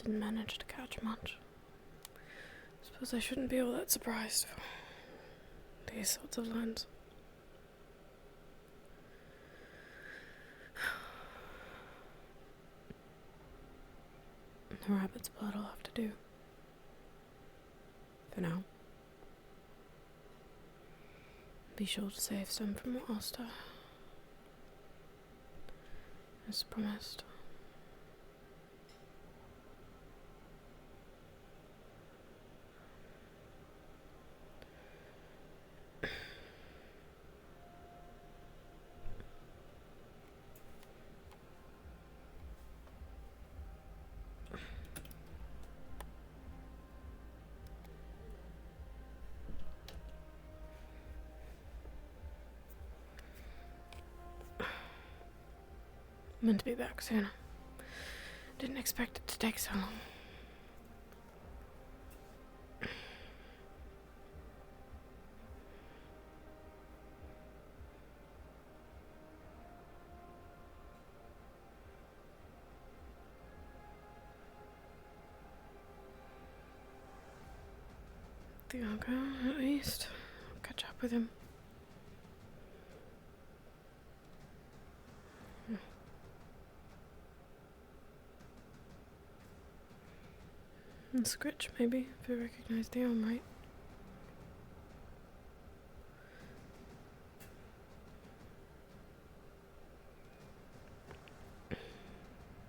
Didn't manage to catch much. Suppose I shouldn't be all that surprised for these sorts of lands. The rabbit's blood will have to do. For now. Be sure to save some from Ulster. As promised. Meant to be back sooner. Didn't expect it to take so long. Think I'll go, at least. I'll catch up with him. And Scritch, maybe, if I recognise the arm right.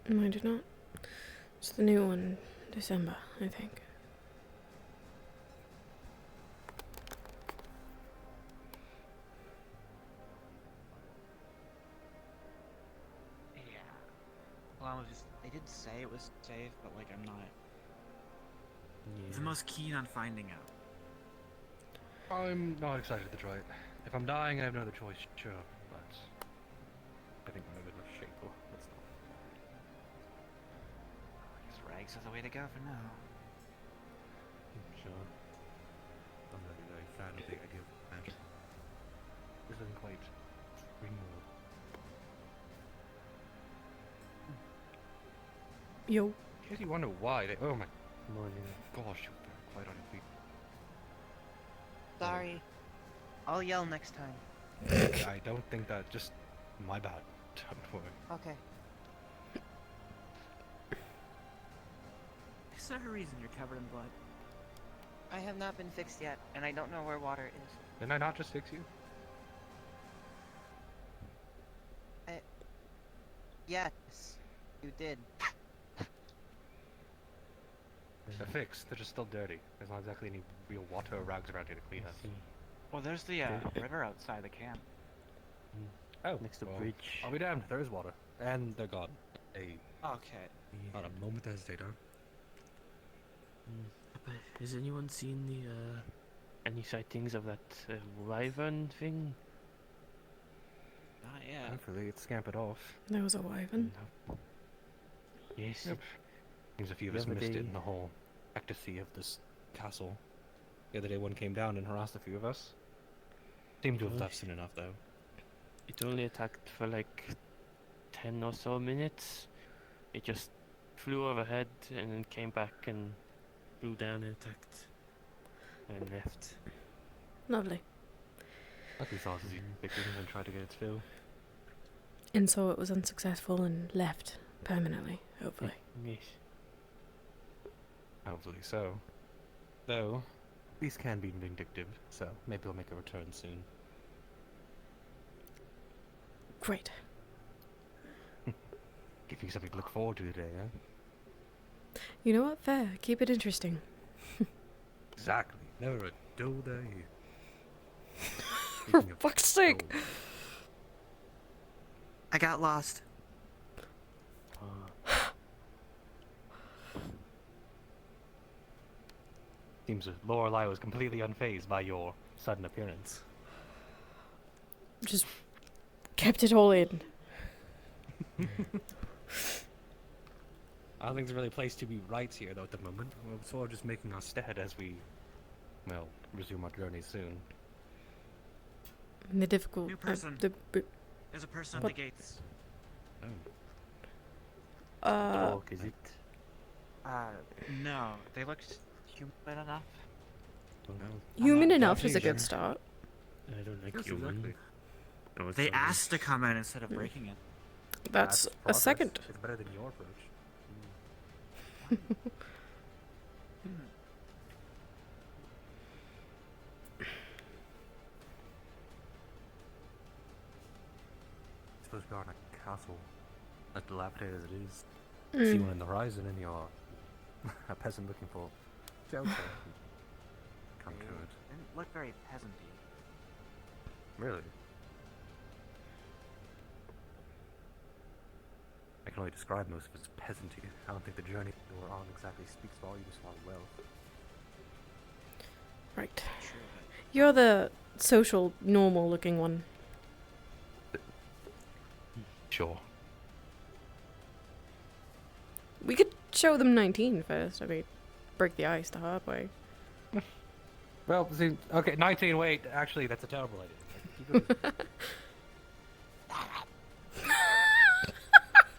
No, I did not. It's the new one, December, I think. Yeah. Well, they did say it was safe, but like I'm not the most keen on finding out. I'm not excited to try it. If I'm dying, I have no other choice, sure, but I think I'm in good enough shape. Oh, that's not. I guess rags are the way to go for now. Sure. I'm not a very fan of the idea of magic. This isn't quite real. Yo. In case you wonder why they. Oh my. Morning. Gosh, you're very quiet on your feet. Sorry. I'll yell next time. I don't think that. Just my bad. Don't worry. Okay. Is there a reason you're covered in blood? I have not been fixed yet, and I don't know where water is. Didn't I not just fix you? Yes, you did. They're fixed. They're just still dirty. There's not exactly any real water or rags around here to clean up. Well, there's the river outside the camp. Oh, Next to well, bridge. I'll be damned. There is water, and they're gone. Hey, Okay. not a moment to hesitate, huh? But has anyone seen the any sightings of that wyvern thing? Not yet. Hopefully, it's scampered off. There was a wyvern. No. Yes. Yep. Seems a few of The us other missed it day- in the whole ecstasy of this castle. The other day, one came down and harassed a few of us. Seemed to have left soon enough, though. It only attacked for like 10 or so minutes. It just flew overhead and then came back and flew down and attacked and left. Lovely. Lucky sauce as he picked it and tried to get its fill. And so it was unsuccessful and left permanently, hopefully. Yes. Hopefully so. Though, these can be vindictive, so maybe he'll make a return soon. Great. Give you something to look forward to today, huh? You know what? Fair. Keep it interesting. Exactly. Never a dull day. For Speaking of fuck's sake! dull, I got lost. seems that Lorelei was completely unfazed by your sudden appearance. Just kept it all in. I don't think there's really a place to be right here, though, at the moment. We're sort of just making our stead as we, well, resume our journey soon. The difficult... New person. There's a person at What? the gates. Oh. Dog, is it? No. They looked human enough. Don't know. Human not enough is a Asian. good start. I don't like Yes, human. exactly. No, it's They not. asked to come in instead of breaking it. That's a progress. second. It's better than your approach. I suppose we are in a castle, as dilapidated as it is. See one in the horizon and you're a peasant looking for shelter. Come to it. Didn't look very peasanty. Really? I can only describe most of it as peasanty. I don't think the journey we were on exactly speaks volumes of our wealth. Right. True, You're the social, normal-looking one. Sure. We could show them 19 first. I mean, break the ice the hard way. Well, see, okay, 19, wait, actually, that's a terrible idea.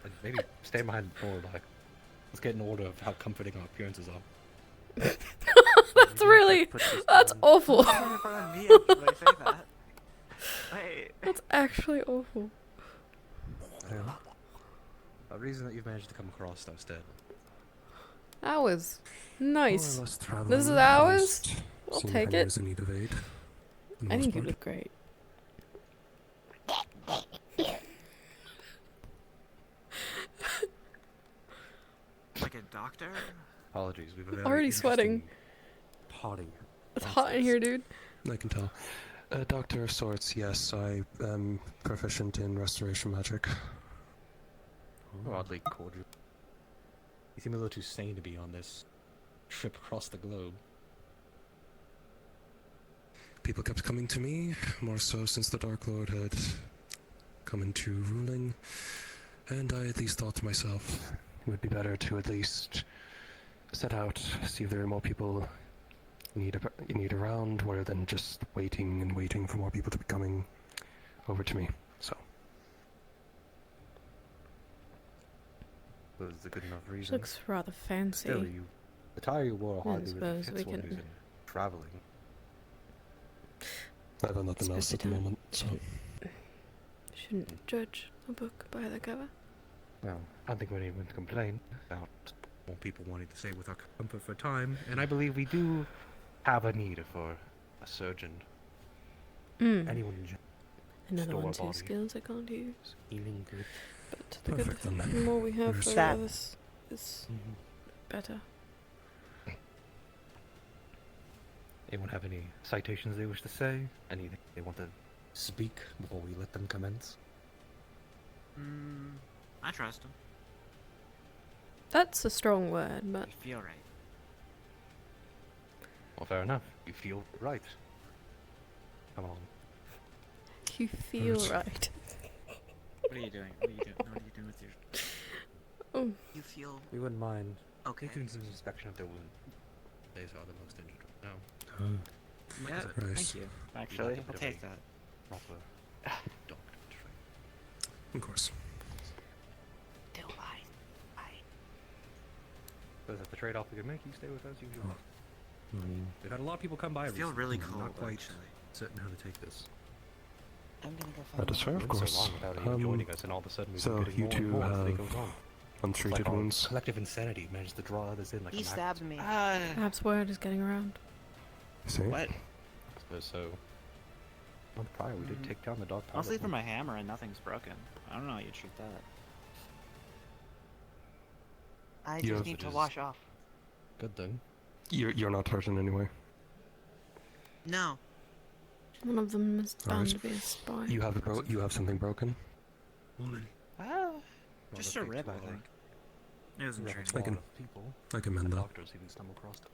Like, maybe stay behind the door, like, let's get an order of how comforting our appearances are. That's really... That's awful. but... in front of me after I say that. Wait. That's actually awful. A reason that you've managed to come across instead. Ours. Nice. More or less traveling, This is at ours? least. I'll Seeing take how he it. is in need of aid. for the I most think you part. look great. Like a doctor? Apologies, we've a very Already sweating. interesting Party. It's hot in here, dude. I can tell. A doctor of sorts, yes. I am proficient in restoration magic. Oh, oddly cordial. You seem a little too sane to be on this trip across the globe. People kept coming to me, more so since the Dark Lord had come into ruling, and I at least thought to myself, it would be better to at least set out, see if there are more people you need around, rather than just waiting and waiting for more people to be coming over to me. So, Was a good enough She reason. looks rather fancy. Still, the attire you wore I hardly really suppose fits we one can- who's in traveling. I have nothing else Especially at the time. moment, so... Shouldn't judge a book by the cover. Well, I don't think we're anyone to complain about more people wanting to stay with our comfort for a time, and I believe we do have a need for a surgeon. Anyone in Another store one whose body. skills I can't use. healing good. But the Perfect, good, then. the more we have There's for that. others is better. Anyone have any citations they wish to say? Anything they want to speak before we let them commence? I trust him. That's a strong word, but You feel right. Well, fair enough. You feel right. Come along. you feel Hurts. right. What are you doing? What are you doing? What are you doing with your... Oh. You feel... We wouldn't mind Okay. taking some inspection of their wound. These are the most injured right now. Yeah, Nice. thank you. Actually, I'll take that. Proper doctor trade. Of course. Do I? So is that the trade-off we could make? You stay with us, you go. Oh. We've had a lot of people come by I feel recently. really I'm cold, not quite actually. certain how to take this. I'm gonna go find That is fair, of Went so course. long without anyone joining us, and all of a sudden we've so been getting you more and two more as the day have goes on. It's Untreated like our wounds. collective insanity managed to draw others in like He a magnet. stabbed me. Perhaps word is getting around. See? What? So, a month prior, we did take down the dog. Mostly for my hammer and nothing's broken. I don't know how you treat that. I You just have- need to It is- wash off. Good thing. You're not hurt in any way. No. One of them is bound Alright. to be a spy. You have something broken. Just a rib, I think. It was in training. I can- people. I can mend that. Doctors even stumble across it.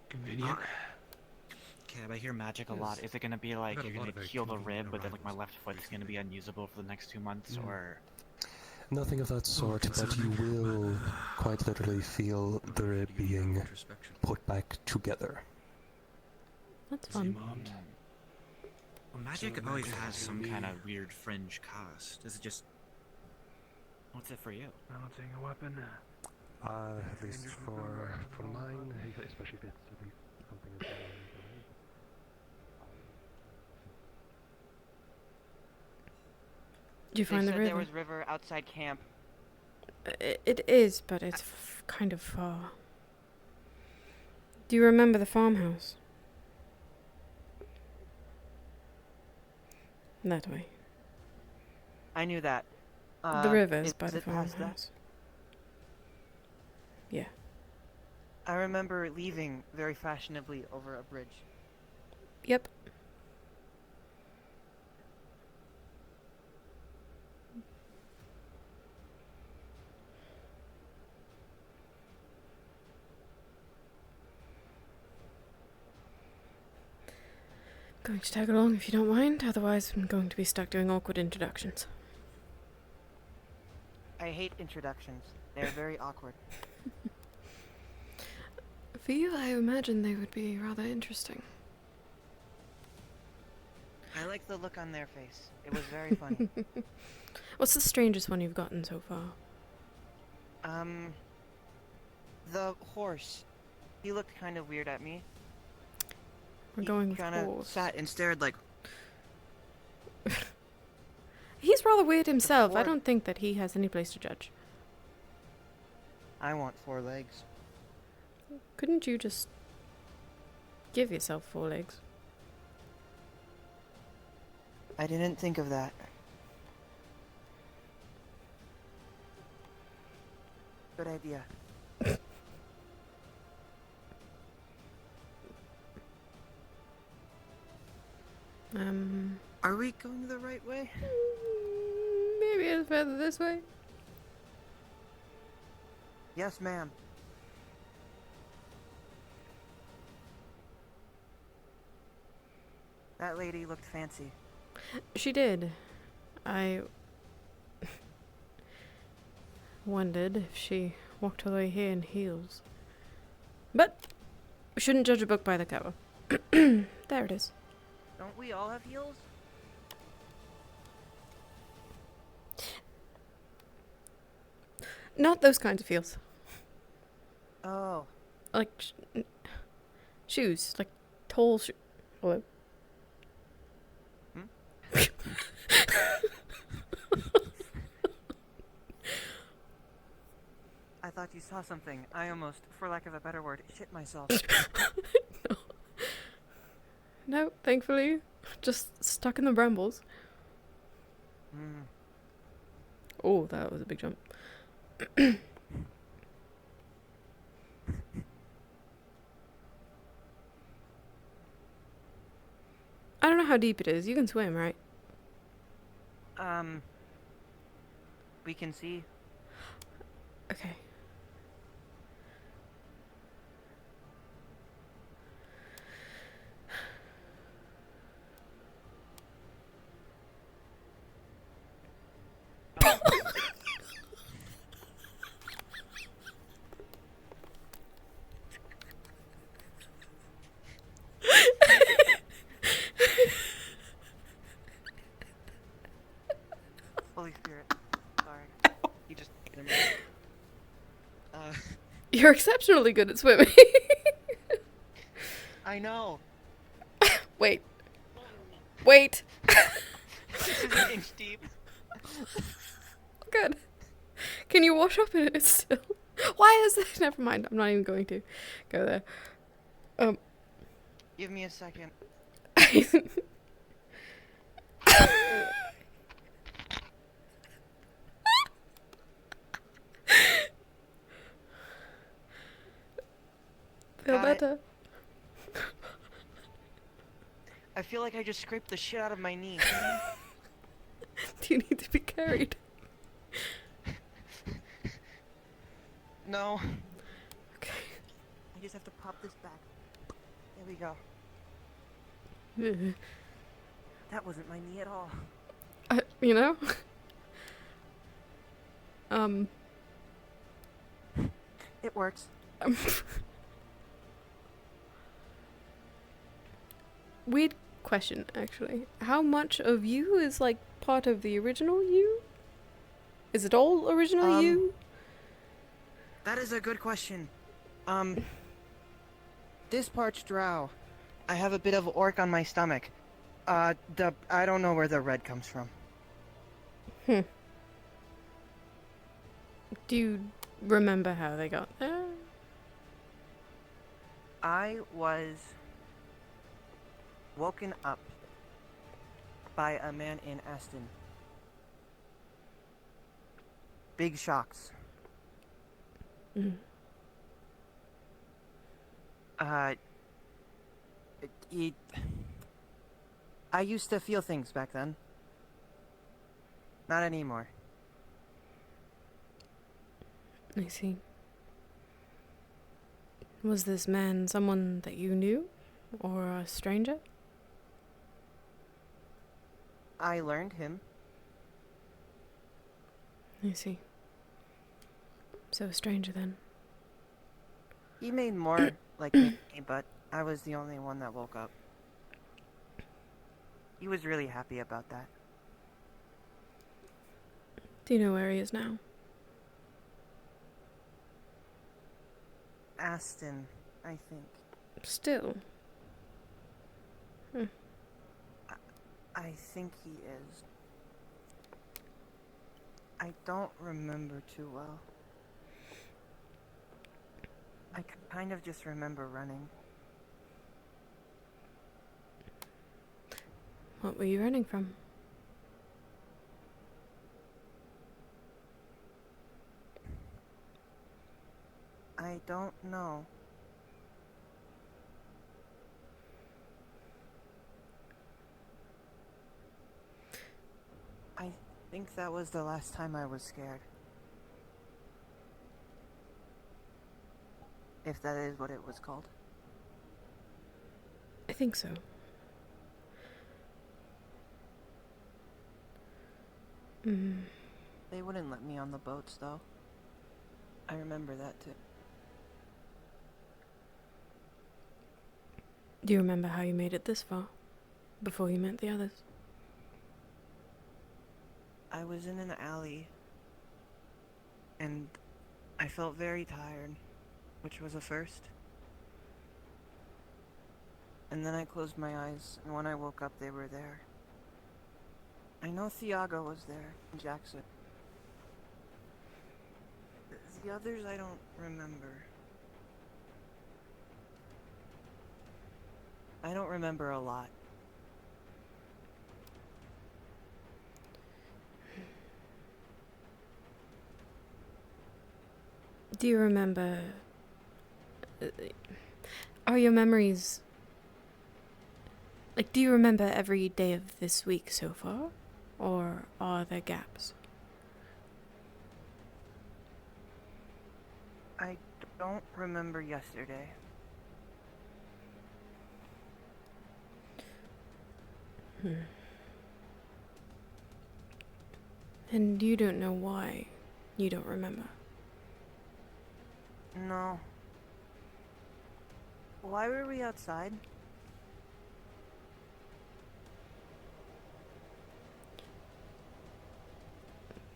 Convenient. Okay, but I hear magic a Yes. lot. Is it gonna be like Got a you're lot gonna of very heal the convenient rib, but then like my arrivals. left foot is gonna be unusable for the next 2 months, or Nothing of that sort, but you will quite literally feel the rib being Introspection. put back together. That's fun. well, magic always has some kind of weird fringe cost. Is it just what's it for you? Balancing a weapon. At least for mine, especially if it's at least something as long as Did you They find the said there river? was river outside camp. It is, but it's kind of far. Do you remember the farmhouse? That way. I knew that. The river's by is the it past that? farmhouse. Yeah. I remember leaving very fashionably over a bridge. Yep. Going to tag along if you don't mind, otherwise I'm going to be stuck doing awkward introductions. I hate introductions. They're very awkward. For you, I imagine they would be rather interesting. I like the look on their face. It was very funny. What's the strangest one you've gotten so far? The horse. He looked kind of weird at me. We're going with Kind of horse. sat and stared like, He's rather weird himself. I Four- don't think that he has any place to judge. I want 4 legs. Couldn't you just give yourself 4 legs? I didn't think of that. Good idea. Are we going the right way? Maybe it's further this way. Yes, ma'am. That lady looked fancy. She did. I wondered if she walked all the way here in heels. But we shouldn't judge a book by the cover. There it is. Don't we all have heels? Not those kinds of heels. Oh. Like shoes. Like tall shoes. Hello? I thought you saw something. I almost, for lack of a better word, shit myself. No. No, thankfully. Just stuck in the brambles. Hmm. Oh, that was a big jump. I don't know how deep it is. You can swim, right? We can see. Okay. Holy Spirit. Sorry. You just hit him. You're exceptionally good at swimming. I know. Wait. Wait. This is an inch deep. Good. Can you wash up in it still? Why is it? Never mind. I'm not even going to go there. Give me a second. Feel Got it. better? I feel like I just scraped the shit out of my knee. Do you need to be carried? No. Okay. I just have to pop this back. There we go. That wasn't my knee at all. You know? It works. Weird question, actually. How much of you is, like, part of the original you? Is it all original you? That is a good question. This parched drow. I have a bit of orc on my stomach. I don't know where the red comes from. Do you remember how they got there? I was woken up by a man in Aston. Big shocks. Mm. I used to feel things back then. Not anymore. I see. Was this man someone that you knew? Or a stranger? I learned him. I see. So a stranger then. He made more like me, but I was the only one that woke up. He was really happy about that. Do you know where he is now? Aston, I think. Still. I think he is. I don't remember too well. I kind of just remember running. What were you running from? I don't know. I think that was the last time I was scared. If that is what it was called. I think so. They wouldn't let me on the boats, though. I remember that, too. Do you remember how you made it this far? Before you met the others? I was in an alley, and I felt very tired, which was a first. And then I closed my eyes, and when I woke up, they were there. I know Thiago was there, and Jackson. The others I don't remember. I don't remember a lot. Do you remember... Are your memories... Like, do you remember every day of this week so far? Or are there gaps? I don't remember yesterday. And you don't know why you don't remember? No. Why were we outside?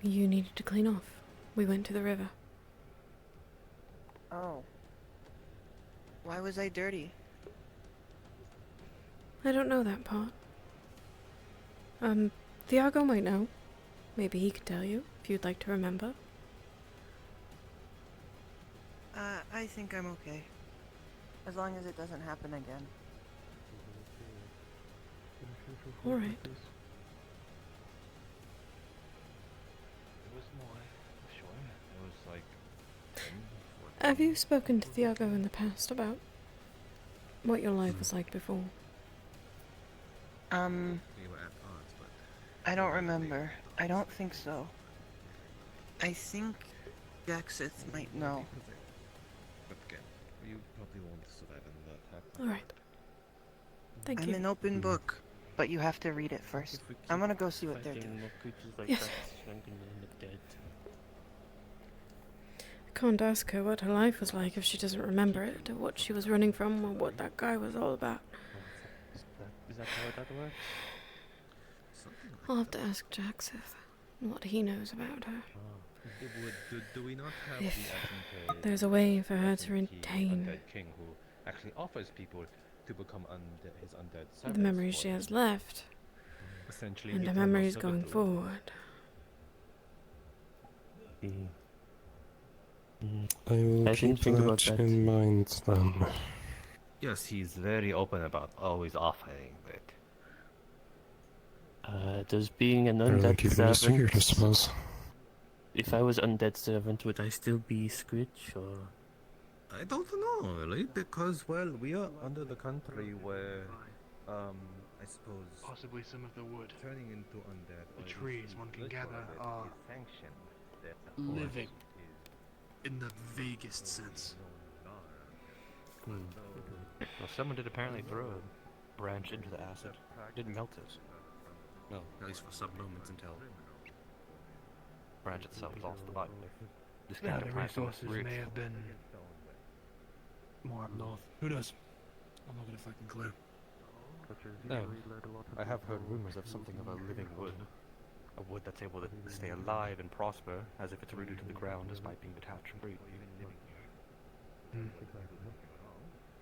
You needed to clean off. We went to the river. Oh. Why was I dirty? I don't know that part. Thiago might know. Maybe he could tell you, if you'd like to remember. I think I'm okay. As long as it doesn't happen again. Alright. It was more, sure. It was like. Have you spoken to Thiago in the past about what your life was like before? I don't remember. I don't think so. I think Jacksith might know. But again, you probably won't survive in that happen. Alright. Thank I'm you. an open book, but you have to read it first. I'm gonna go see what they're Fighting doing. more creatures like Yes. that, I'm gonna end up dead. I can't ask her what her life was like if she doesn't remember it, or what she was running from, or what that guy was all about. Is that how that works? I'll have to ask Jacksith what he knows about her. Oh. Do we not have If the Asynthe, there's a way for her to Asynthe retain undead king who actually offers people to become his undead the servants memories for she him, has left essentially and the eternal memories going servitude. forward. I will I keep didn't think about that that. in mind then. Yes, he's very open about always offering it. Does being an Better than undead keeping it a secret, I servant... suppose. If I was undead servant, would I still be Scritch, or... I don't know, really, because, well, we are under the country where, I suppose, Possibly some of the wood, turning into undead, the or at least trees one can ritual gather of it are is sanctioned. living in the vaguest sense. Well, someone did apparently throw a branch into the acid. Didn't melt it. Well, at least for some moments until the branch itself lost the light. This Now kind the of practice resources really- may have been more up north. Who knows? I'm not gonna fucking clue. No, I have heard rumors of something of a living wood. A wood that's able to stay alive and prosper as if it's rooted to the ground despite being detached from breathing. Hmm.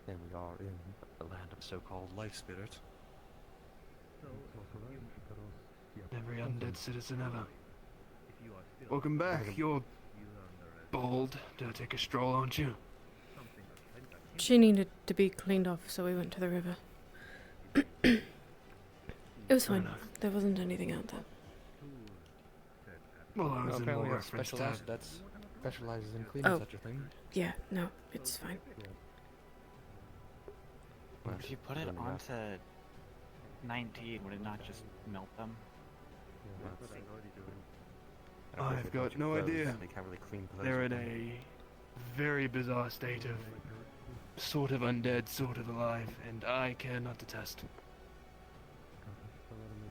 Then we are in the land of so-called life spirit. Every undead citizen ever. Welcome back. You're bold to take a stroll, aren't you? She needed to be cleaned off, so we went to the river. It was Fair fine. enough. There wasn't anything out there. Well, I was in apparently more a reference to... specialized that's specializes in cleaning Oh. such a thing. Yeah, no, it's fine. Well, If you put it then we have- onto 19, would it not just melt them? And of course, I've with got bunch of no clothes, idea. They can't really clean clothes They're with in them. a very bizarre state of sort of undead, sort of alive, and I care not to test.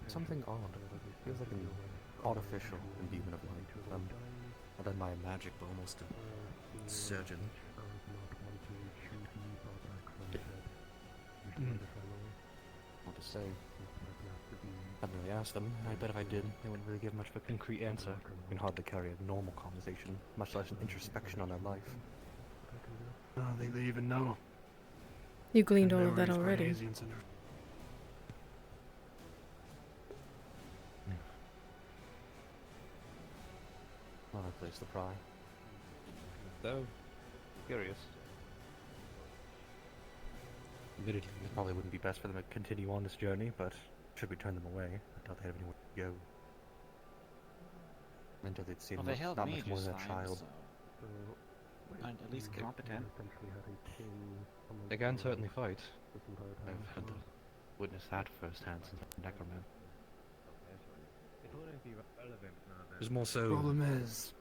Something odd. Feels like an artificial imbuement of light. Not done by magic, but almost a surgeon. Hmm. What to say? Hadn't really asked them. I bet if I did, they wouldn't really give much of a concrete answer. I can hardly carry a normal conversation, much less an introspection on their life. I don't think they even know. You gleaned all Their of that memories were already. hazy and cinder. Not a place to pry. Though, curious. Admittedly, it probably wouldn't be best for them to continue on this journey, but should we turn them away, I doubt they have anywhere to go. Until they'd seen Well, they much, held not me much more just than a fine, child. so... I'm at least competent. They can certainly fight. I've had to witness that firsthand since I'm a necroman. There's more so... Problem is,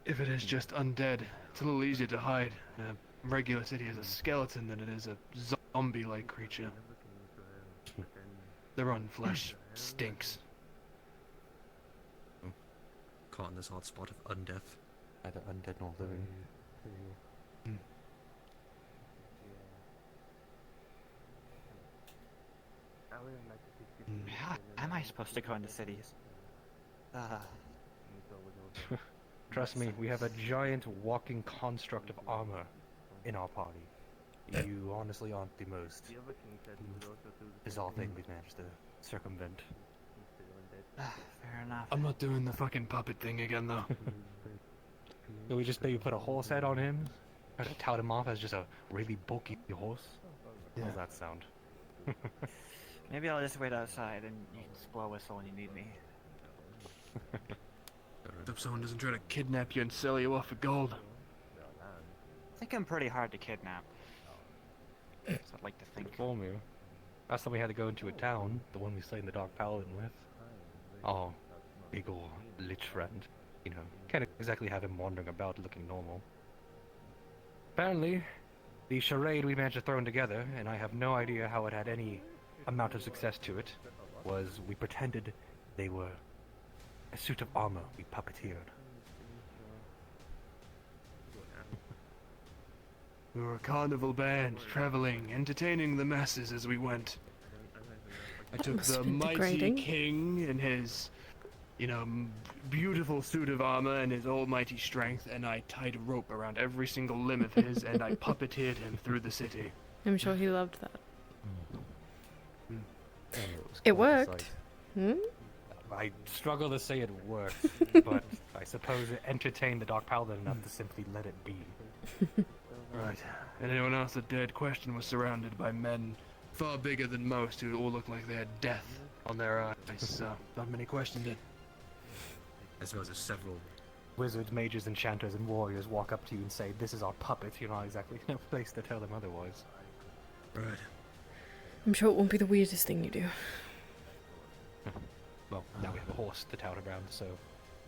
if it is just undead, it's a little easier to hide in a regular city as a skeleton than it is a zombie-like creature. Their own flesh stinks. Caught in this odd spot of undeath. Either undead nor living. Hmm. How am I supposed to go into cities? Trust me, we have a giant walking construct of armor in our party. You honestly aren't the most bizarre thing we've managed to circumvent. Fair enough. I'm not doing the fucking puppet thing again, though. Did we just maybe put a horse head on him? Try to tout him off as just a really bulky horse? How does that sound? Maybe I'll just wait outside and you can just blow a whistle when you need me. Hope someone doesn't try to kidnap you and sell you off for gold. I think I'm pretty hard to kidnap. So I'd like to think. Inform you. Last time we had to go into a town, the one we slayed the Dark Paladin with. Oh, big ol' lich friend. You know, can't exactly have him wandering about looking normal. Apparently, the charade we managed to throw in together, and I have no idea how it had any amount of success to it, was we pretended they were a suit of armor we puppeteered. We were a carnival band, traveling, entertaining the masses as we went. I took must the have been mighty degrading. king in his you know, beautiful suit of armor and his almighty strength, and I tied a rope around every single limb of his, and I puppeteered him through the city. I'm sure he loved that. And was It quite a worked. sight. Hmm? I struggle to say it worked, but I suppose it entertained the Dark Paladin enough to simply let it be. Right. And anyone else that dared question was surrounded by men far bigger than most who all looked like they had death on their eyes, so not many questioned it. I suppose there's several wizards, mages, enchanters, and warriors walk up to you and say, "This is our puppet." You're not exactly in a place to tell them otherwise. Right. I'm sure it won't be the weirdest thing you do. Well, now we have a horse to tout around, so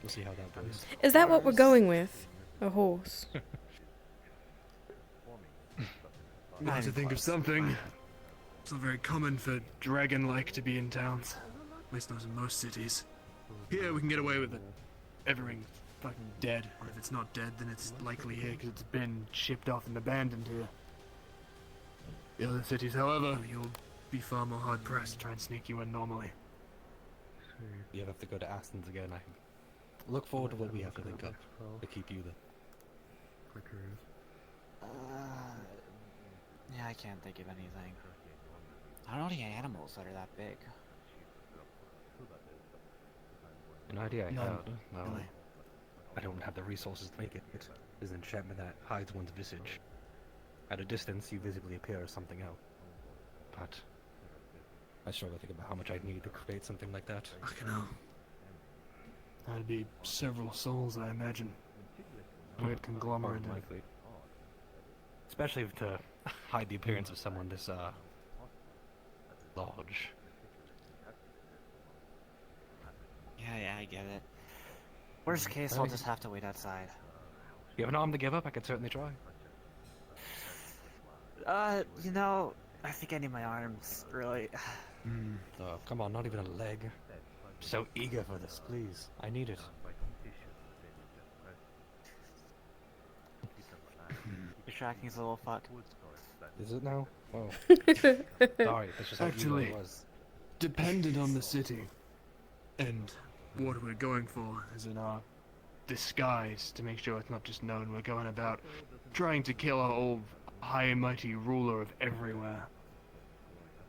we'll see how that goes. Is that what we're going with? A horse? I had to think of something. It's not very common for dragon-like to be in towns. At least not in most cities. Here we can get away with it. Everything's fucking dead. Or if it's not dead, then it's likely here because it's been shipped off and abandoned here. The other cities, however, you'll be far more hard-pressed to try and sneak you in normally. You have to go to Aston's again. I look forward to what we have to think of to keep you there. Yeah, I can't think of anything. I don't know any animals that are that big. An idea I None. had. No, Really? I don't have the resources to make it. It is an enchantment that hides one's visage. At a distance, you visibly appear as something else. But I struggle to think about how much I'd need to create something like that. Fucking hell. That'd be several souls, I imagine. Weird conglomerate. More than likely. Especially to hide the appearance of someone this large. Yeah, I get it. Worst case, I'll just have to wait outside. You have an arm to give up? I could certainly try. You know, I think I need my arms, really. Oh, come on, not even a leg. So eager for this, please. I need it. Your tracking's a little fucked. Is it now? Oh. Sorry, that's just how Actually- evil it was. Dependent on the city. And what we're going for is in our disguise to make sure it's not just known we're going about trying to kill our old high and mighty ruler of everywhere.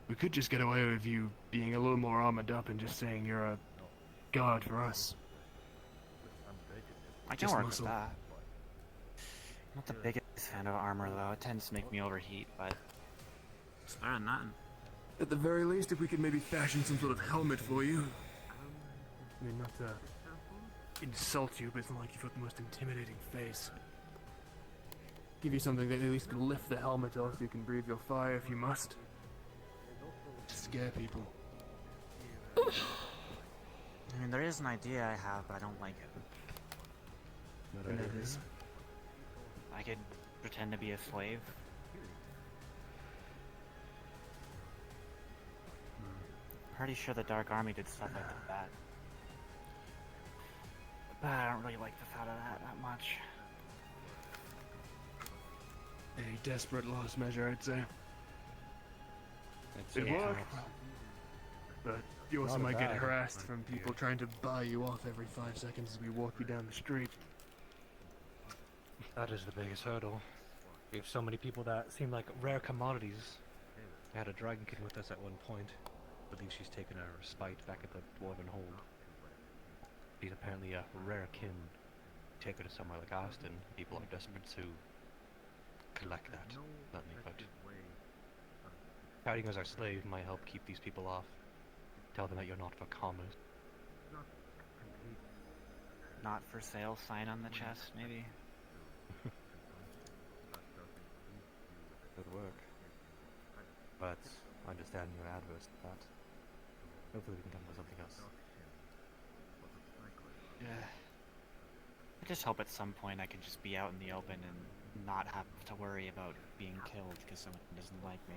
We could just get away with you being a little more armored up and just saying you're a guard for us. I can Just work muscle. with that. I'm not the biggest fan of armor, though. It tends to make me overheat, but it's better than nothing. At the very least, if we could maybe fashion some sort of helmet for you. I mean, not to insult you, but it's not like you've got the most intimidating face. Give you something that at least can lift the helmet off so you can breathe your fire if you must. Scare people. I mean, there is an idea I have, but I don't like it. And it is. I could pretend to be a slave. Pretty sure the Dark Army did stuff like that. But I don't really like the thought of that much. A desperate last measure, I'd say. It's It Yeah. worked. But you also Not might get bad. harassed from people trying to buy you off every 5 seconds as we walk you down the street. That is the biggest hurdle. We have so many people that seem like rare commodities. I had a dragonkin with us at one point. I believe she's taken a respite back at the Dwarven Hold. She's apparently a rare kin. Take her to somewhere like Aston. People are desperate to collect that. Certainly, but touting as our slave might help keep these people off. Tell them that you're not for commerce. Not for sale sign on the chest, maybe? Good work. But I understand you're adverse to that. Hopefully we can come up with something else. Yeah. I just hope at some point I can just be out in the open and not have to worry about being killed because someone doesn't like me.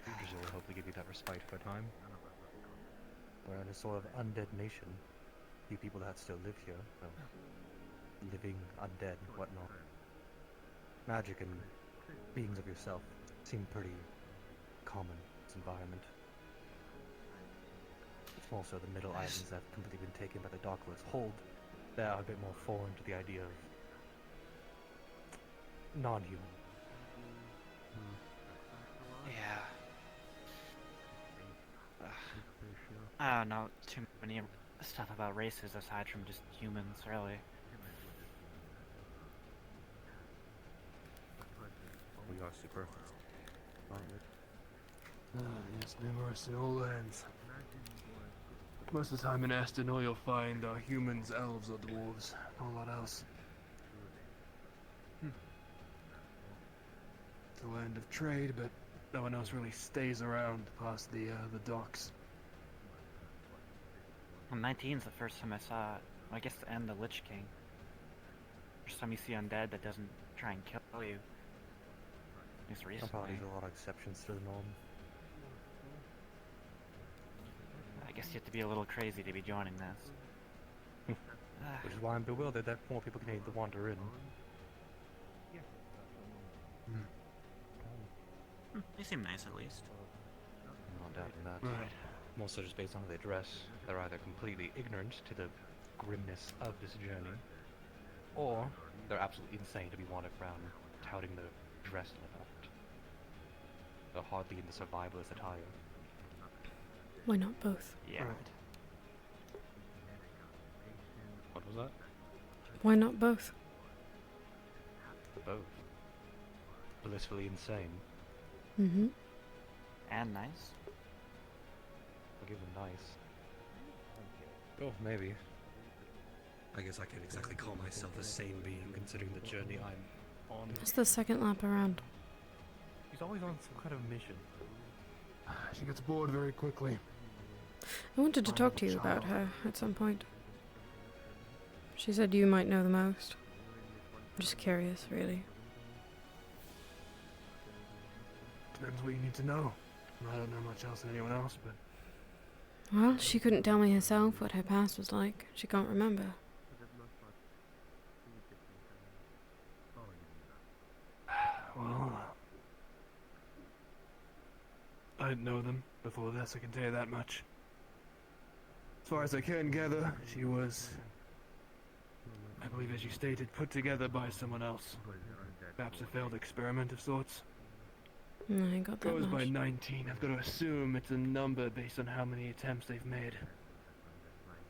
Futures will hopefully give you that respite for a time. We're in a sort of undead nation. Few people that still live here, so living undead and whatnot. Magic and beings of yourself seem pretty common in this environment. Also, the middle islands that have completely been taken by the Dark Lord's hold, that are a bit more foreign to the idea of non-human. Yeah. I don't know too many stuff about races aside from just humans, really. We are super, aren't we? Yes, numerous in all lands. Most of the time in Aston, all you'll find are humans, elves, or dwarves. Not a lot else. It's a land of trade, but no one else really stays around past the docks. Well, 19's the first time I saw, I guess, the end of Lich King. First time you see undead that doesn't try and kill you. At least Some recently. parties a lot of exceptions to the norm. I guess you have to be a little crazy to be joining this. Which is why I'm bewildered that more people continue to wander in. They seem nice at least. No doubt in that. Right. More so just based on how they dress, they're either completely ignorant to the grimness of this journey, or they're absolutely insane to be wandering around touting the dress like that. They're hardly in the survivalist attire. Why not both? Yeah. Right. What was that? Why not both? Both. Blissfully insane. Mm-hmm. And nice. I'll give them nice. Oh, maybe. I guess I can't exactly call myself a sane being considering the journey I'm on. It's the second lap around. He's always on some kind of mission. She gets bored very quickly. I wanted to talk to you about her at some point. She said you might know the most. I'm just curious, really. Depends what you need to know. I don't know much else than anyone else, but Well, she couldn't tell me herself what her past was like. She can't remember. well, I didn't know them before this, I can tell you that much. As far as I can gather, she was, I believe as you stated, put together by someone else. Perhaps a failed experiment of sorts. I got that Goes by much. 19. I've got to assume it's a number based on how many attempts they've made.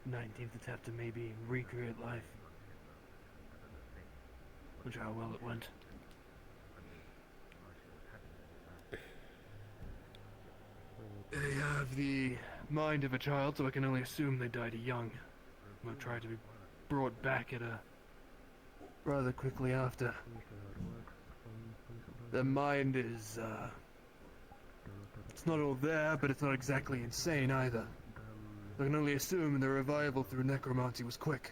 19th attempt to maybe recreate life. Which how well it went. They have the mind of a child, so I can only assume they died young. But tried to be brought back at a rather quickly after. Their mind is, it's not all there, but it's not exactly insane either. I can only assume the revival through necromancy was quick.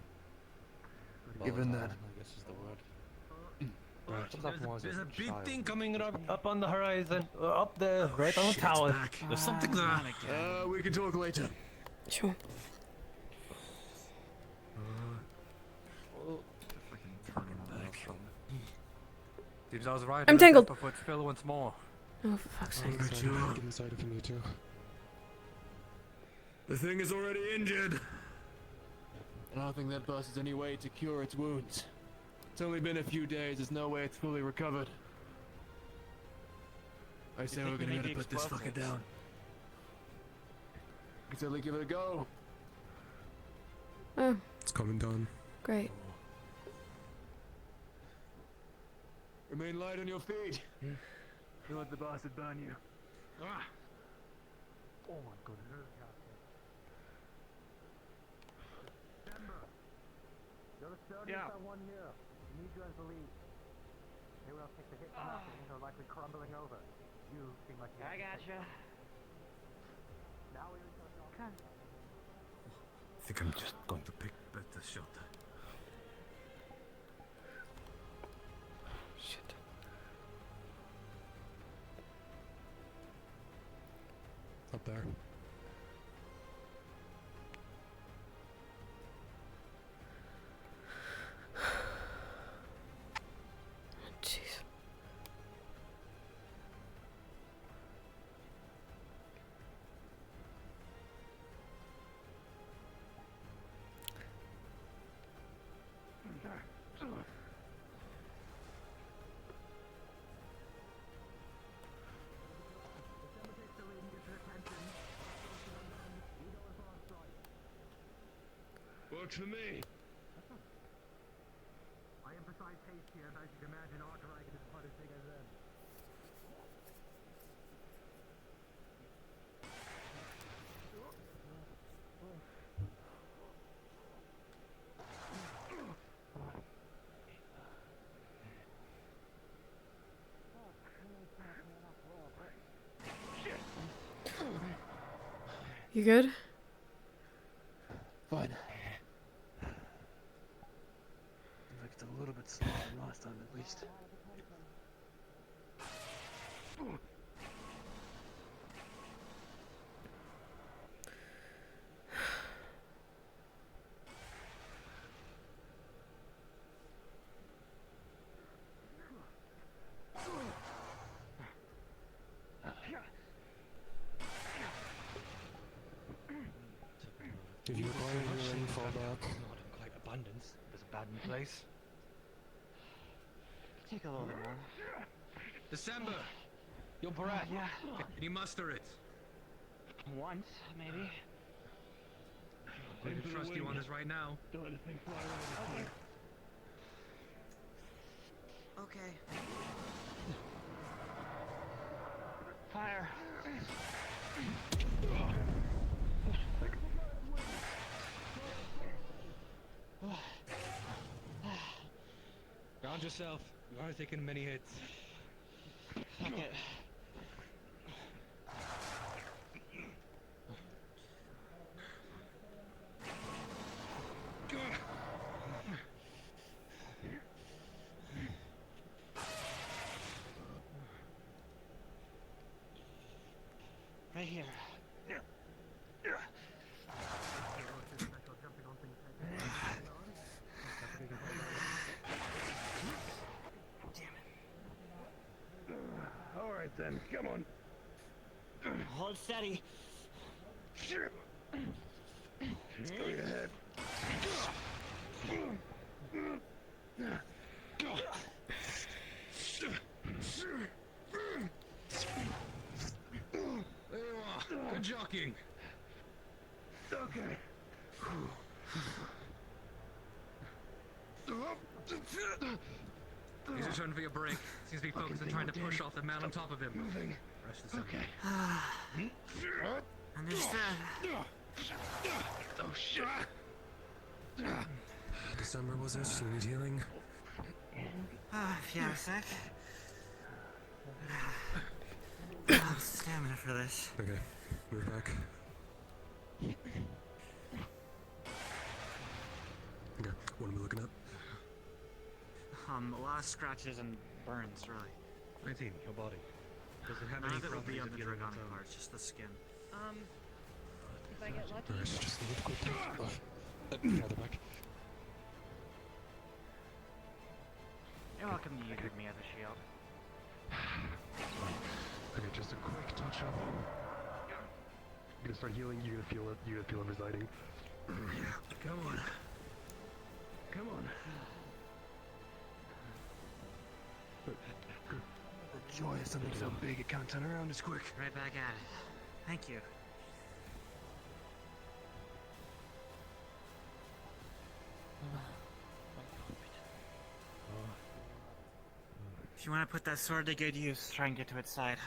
Given that. I guess is the word. Right. There's a big Child. thing coming Up on the horizon, up there, right on the Shit, tower. back. There's something there. We can talk later. Sure. Seems I was right. I'm tangled. Before it's fill once more. Oh, for fuck's sake. Alright, Sorry, you back inside if you need to. The thing is already injured. I don't think that bus has any way to cure its wounds. It's only been a few days, there's no way it's fully recovered. I say we're think we gonna need gotta the put this fucker explosives? down. We can certainly give it a go. Oh, It's coming down. great. Remain light on your feet. Don't let the bastard burn you. Oh my goodness. Yeah. one here. We need you as the lead. Anyone else take the hit from that, things are likely crumbling over. You seem like you I gotcha. Now we're going to I think I'm just going to pick better shot. Shit. Up there. Jeez. works for me. I emphasize haste here, as you can imagine, our dragon is quite as big as them. You good? Fine. Like it's a little bit slower than last time, at least. If you require any fall back, Not in quite abundance. There's a bad in place. Take a little bit more. December! Your brat! Yeah. Can you muster it? Once, maybe. I can trust you on this right now. Don't let the thing fly away. Okay. Fire! Ground yourself. You are taking many hits. Fuck it. Right here. All right then, come on. Hold steady. Let's go ahead. There you are. Good jockeying. Okay. He's returning for your break. Seems to be focused on trying to push off the man on top of him. Moving. Rest December. Understood. Oh shit. December was it? You need healing? If you have a sec. I have stamina for this. Okay, move back. Okay, what am I looking at? A lot of scratches and burns, really. 19, your body. Does it have None any of it will be properties on of the healing Dragon its own? part, just the skin. If I get lucky. Alright, just a little quick. Farther back. You're welcome to use me as a shield. Okay, just a quick touch up. You're gonna start healing, you're gonna feel it, residing. Come on. Come on. The joy of something so big it can't turn around as quick. Right back at it. Thank you. If you want to put that sword to good use, try and get to its side.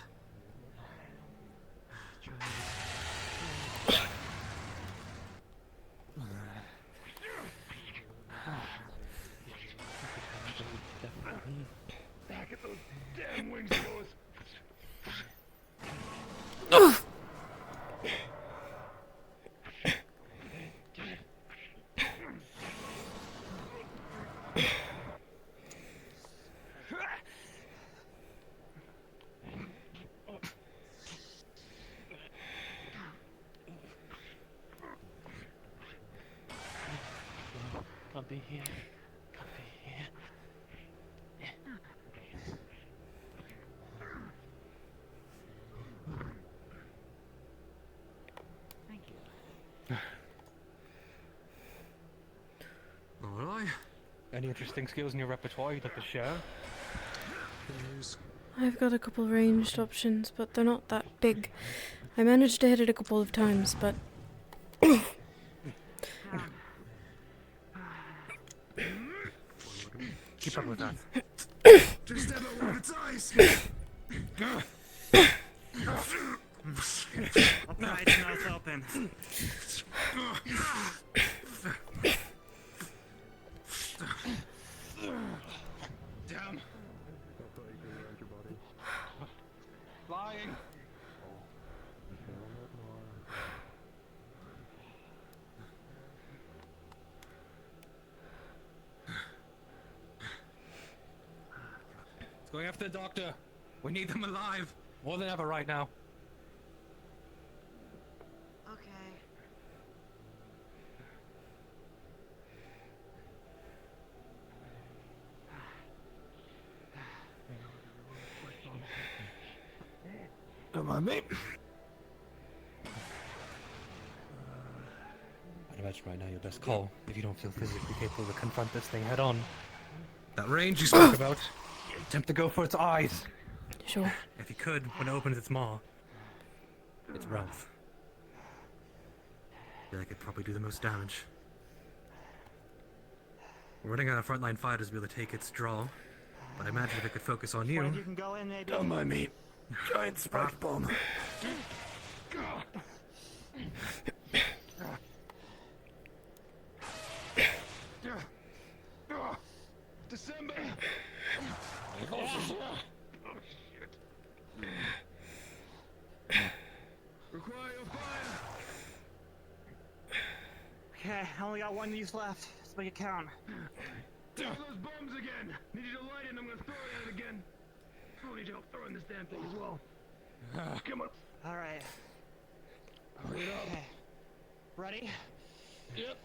Back at those damn wings of yours. Can't be here. Can't be here. Thank you. Alright. Any interesting skills in your repertoire you'd like to share? I've got a couple ranged options, but they're not that big. I managed to hit it a couple of times, but Keep up with that. Just step out one of its eyes. I'll pry its mouth open. Down. Flying! It's going after the doctor. We need them alive! More than ever right now. Okay. Don't mind me. I'd imagine right now your best call, if you don't feel physically capable to confront this thing head on. That range you spoke about. Attempt to go for its eyes. Sure. If you could, when it opens its maw. Its mouth. I feel like it'd probably do the most damage. We're running out of frontline fighters to be able to take its draw. But I imagine if it could focus on One of you. you can go in, maybe. Don't mind me. Giant spike bomb. December. Require your fire. Okay, I only got one use left. Let's make it count. Throw those bombs again. Need you to light it. I'm gonna throw it out again. I need help throwing this damn thing as well. Come on. All right. Hurry it up. Okay. Ready? Yep.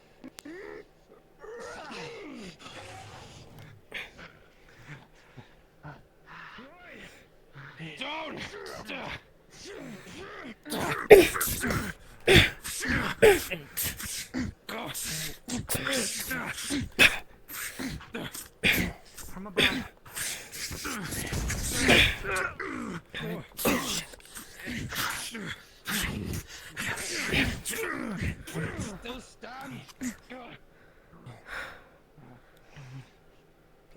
Down! From above. Still stand.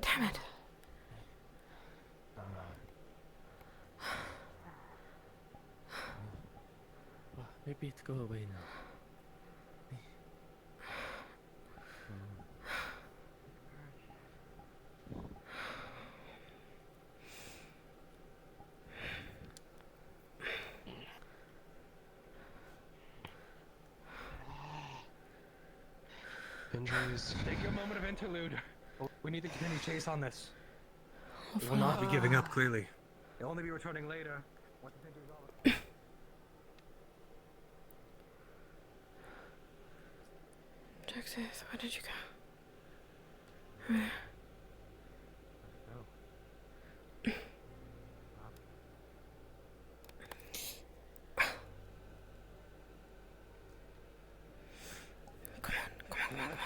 Damn it. Maybe it's go away now. Injuries. Take your moment of interlude. We need to continue chase on this. Oh, We will not be giving up, clearly. They'll only be returning later. Once the injury's over. Texas, where did you go? Come on, come on, come on, come on.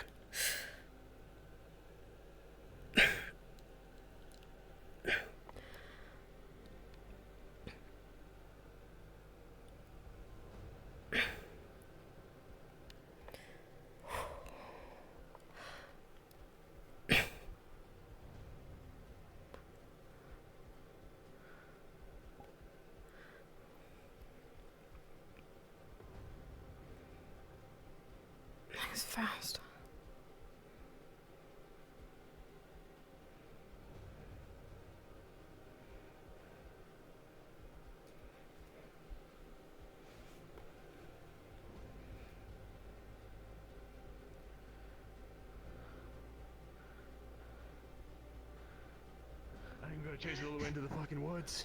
It's fast. I'm gonna chase it all the way into the fucking woods.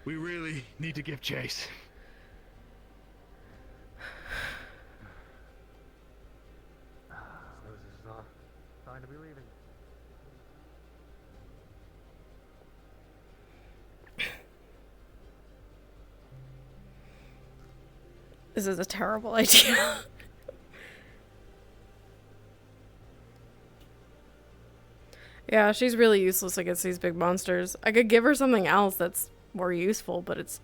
We really need to give chase. This is time to be leaving. This is a terrible idea. Yeah, she's really useless against these big monsters. I could give her something else that's more useful, but it's...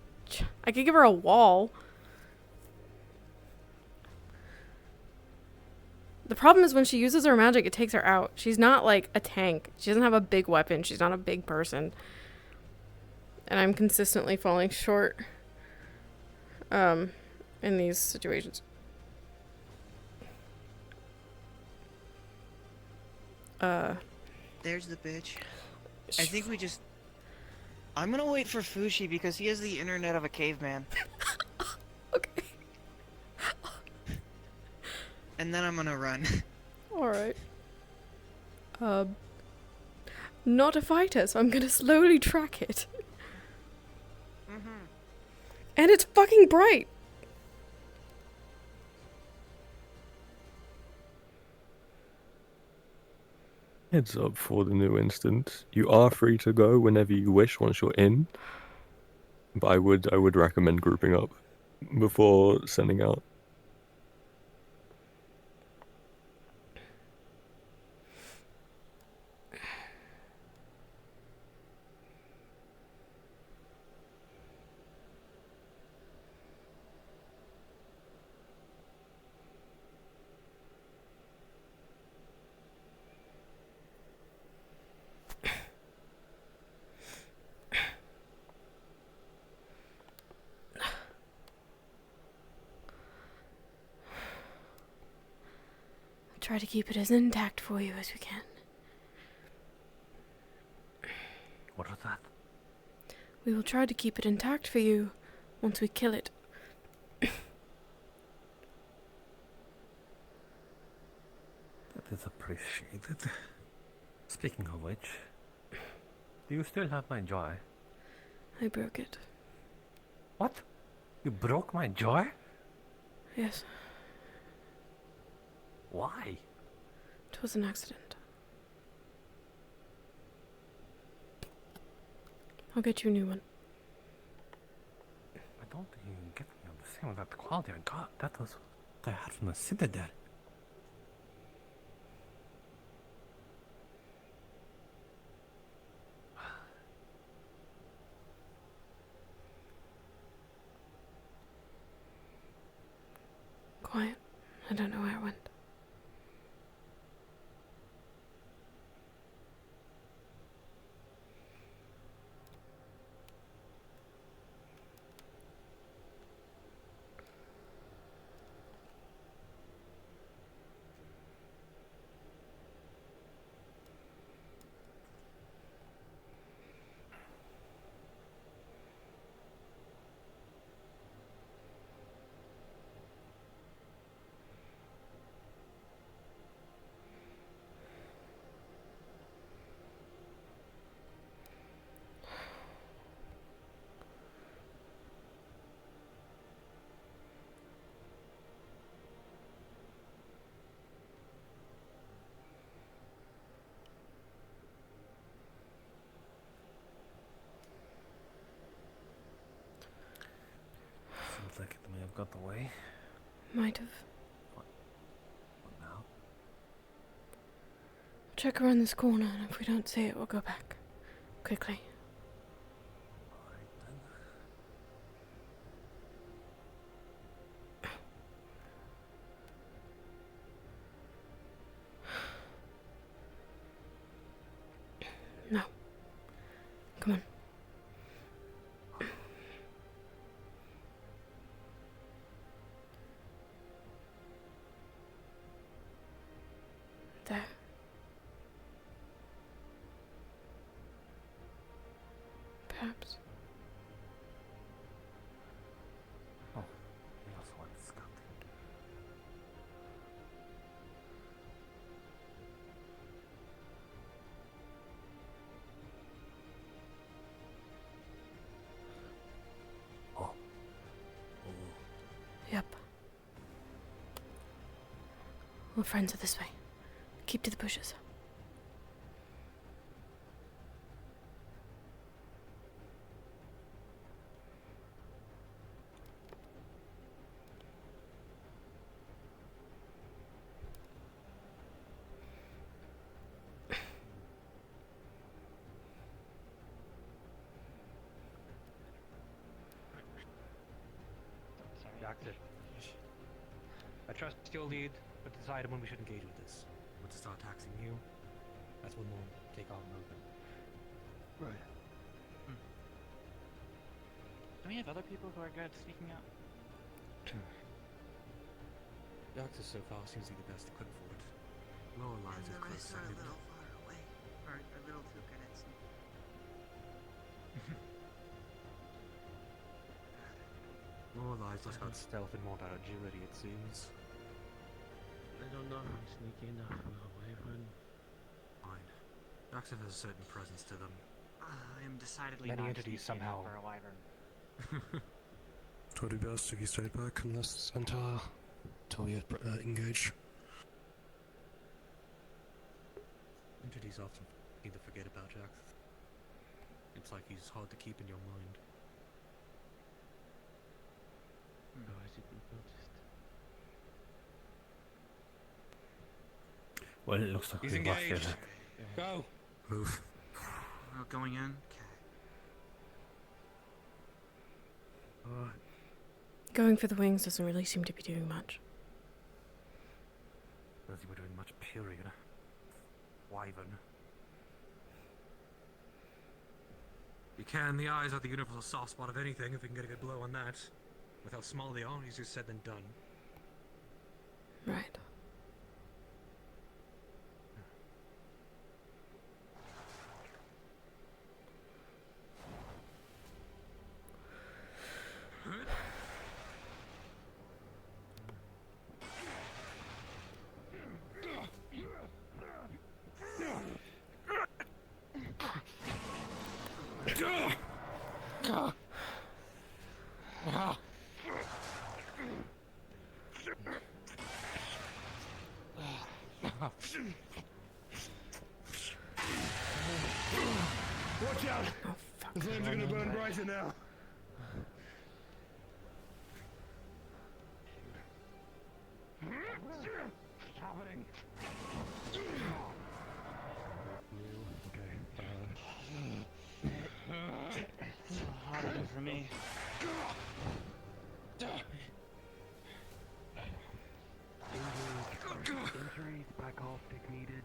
I could give her a wall. The problem is when she uses her magic, it takes her out. She's not like a tank. She doesn't have a big weapon. She's not a big person. And I'm consistently falling short in these situations. There's the bitch. I think we just... I'm gonna wait for Fushi because he has the internet of a caveman. Okay. And then I'm gonna run. Alright. Not a fighter, so I'm gonna slowly track it. And it's fucking bright! Heads up for the new instance. You are free to go whenever you wish once you're in. But I would recommend grouping up before sending out. Try to keep it as intact for you as we can. What was that? We will try to keep it intact for you once we kill it. That is appreciated. Speaking of which, do you still have my joy? I broke it. What? You broke my joy? Yes, Why? it was an accident. I'll get you a new one. I don't think you can get me on the same exact quality I got. That was what I had from the Citadel. Quiet. I don't know where it went. Seems like it may have got away. Might have. What now? Check around this corner, and if we don't see it, we'll go back. Quickly. Alright then. No. Come on. There. Perhaps. Oh, we also want to scout. Oh. Yep. All friends are this way. Keep to the bushes. Doctor, I trust your lead. but decide when we should engage with this. When to start taxing you, that's when we'll take off movement. Right. Do we have other people who are good at speaking out? Daxus so far seems to be the best equipped for it. Lower lines And are the close rest are a second. little far away. Or a little too good at sneaking. Lower lines less about stealth and more about agility, it seems. I don't know if I'm sneaky enough for a wyvern. Fine. Daxus has a certain presence to them. I am decidedly Many not entities sneaky enough somehow- for a wyvern. It would be best if you stayed back unless until you engage. Entities often seem to forget about Daxus. It's like he's hard to keep in your mind. No, I didn't notice. Well, it looks like He's we've lost engaged. it. Go. Move. We're going in? Okay. Going for the wings doesn't really seem to be doing much. As you were doing much, period. Wyvern. You can, the eyes are the universal soft spot of anything if you can get a good blow on that. With how small they are, easier said than done. Right. Watch out! Oh, fuck. The flames are gonna burn brighter now. Happening. It's harder for me. Injuries, back off if needed.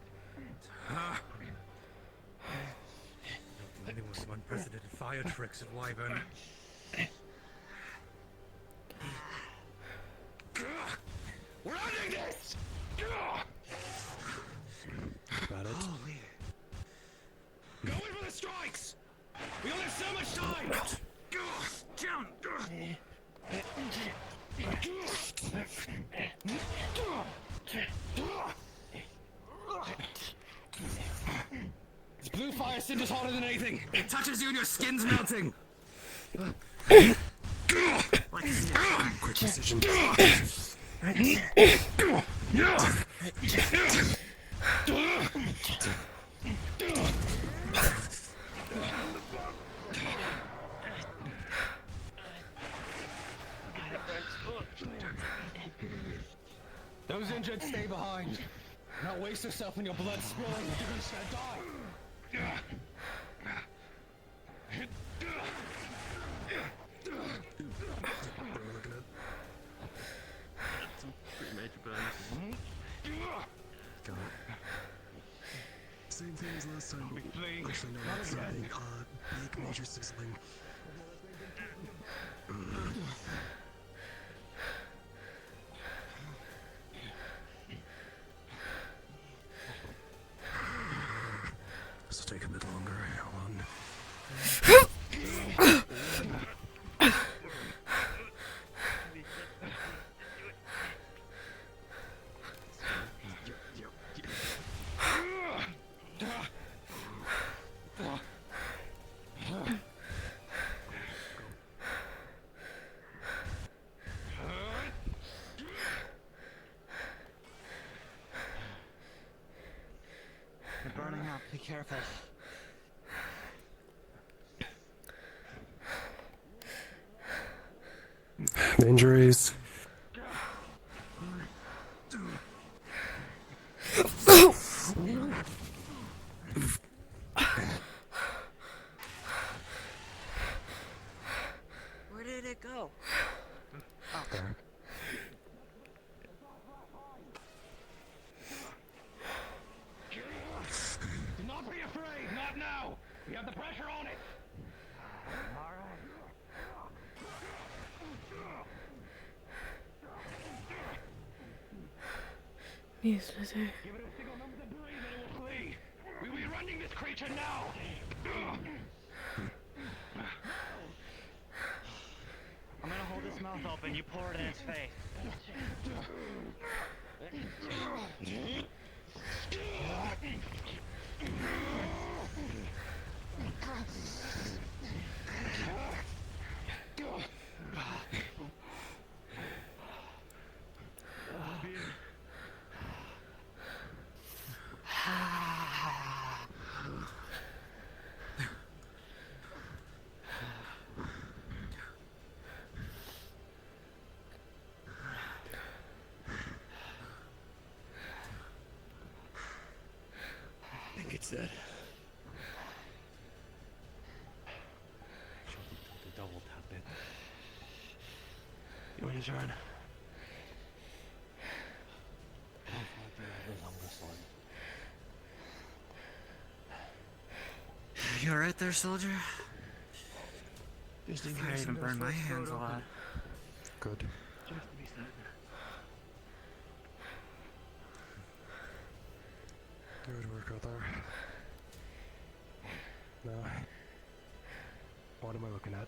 Anyone with some unprecedented fire tricks at Wyvern. We're ending this! Got it. Holy. Go in for the strikes! We only have so much time! Down! This blue fire cinder's hotter than anything! It touches you and your skin's melting! Quick decision. Those injured stay behind. Not waste yourself in your blood spilling. You're just gonna die. Some pretty major burns. Same thing as last time. Actually, no, not something. Big major sizzling. This will take a bit longer. Hold on. They're burning up. Be careful. Injuries. Where did it go? There. We have the pressure on it! Useless. Give it a single moment to breathe and it will flee. We will be running this creature now! I'm gonna hold his mouth open, you pour it in his face. I think it's dead. The double tap it. You want to turn? The longest one. You alright there, soldier? Just in I case even it burned does my first hands a throw it lot. open. Good. Just to be certain. Good work out there. Now, what am I looking at?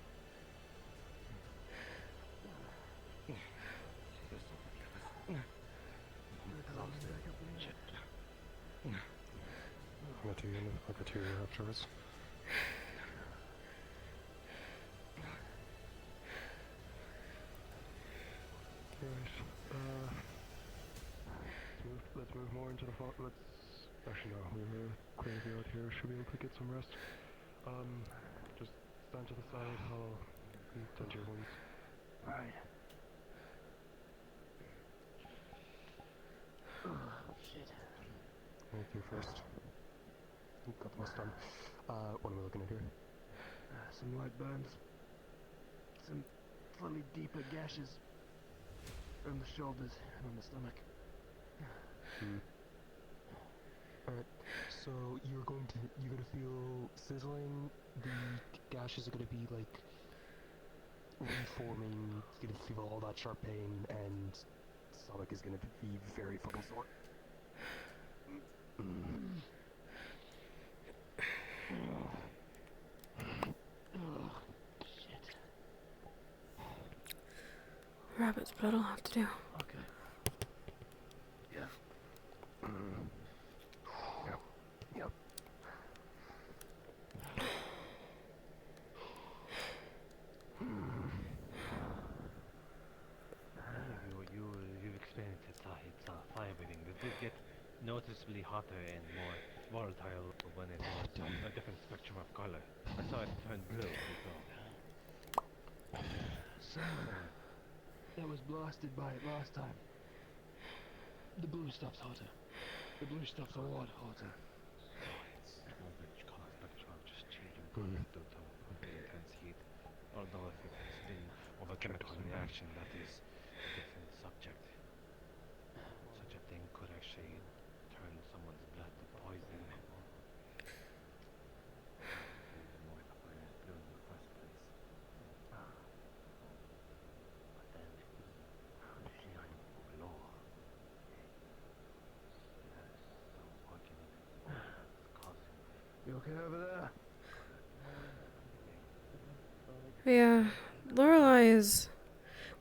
I'll get to you afterwards. Right. Let's move more into the fall. Actually, no. We have a graveyard here. Should be able to get some rest. Just stand to the side. I'll tend to your wounds. Right. Oh, shit. Right through first. Got the most done. What am I looking at here? Some light burns. Some slightly deeper gashes on the shoulders and on the stomach. Alright, so you're gonna feel sizzling, the gashes are gonna be like reforming, you're gonna feel all that sharp pain, and stomach is gonna be very fucking sore. Shit. Rabbit's blood will have to do. Okay. Yeah. Yep. You've experienced it's fire breathing. It did get noticeably hotter and more volatile when it was a different spectrum of color. I saw it turn blue. Someone that was blasted by it last time. The blue stuff's hotter. The blue stuff's a lot hotter. It's all the color spectrum just changing due to the intense heat. Although if it's been of a chemical reaction, that is a different subject. Such a thing could actually turn someone's blood to poison. More the fire is blue in the first place. But then, how did she not blow? So working it's causing You okay over there? Yeah, Lorelai is...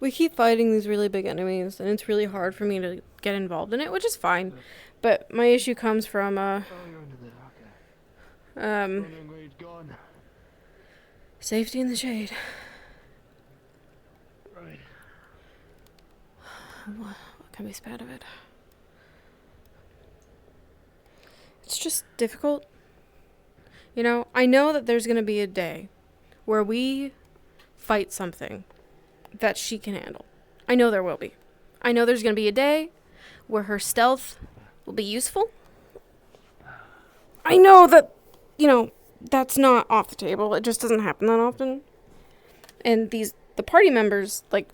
We keep fighting these really big enemies, and it's really hard for me to get involved in it, which is fine. But my issue comes from, Oh, you're under there, okay. Running range gone. safety in the shade. Right. What can be said of it? It's just difficult. You know, I know that there's going to be a day where we fight something that she can handle. I know there will be. I know there's going to be a day where her stealth will be useful. I know that, you know, that's not off the table. It just doesn't happen that often. And the party members, like,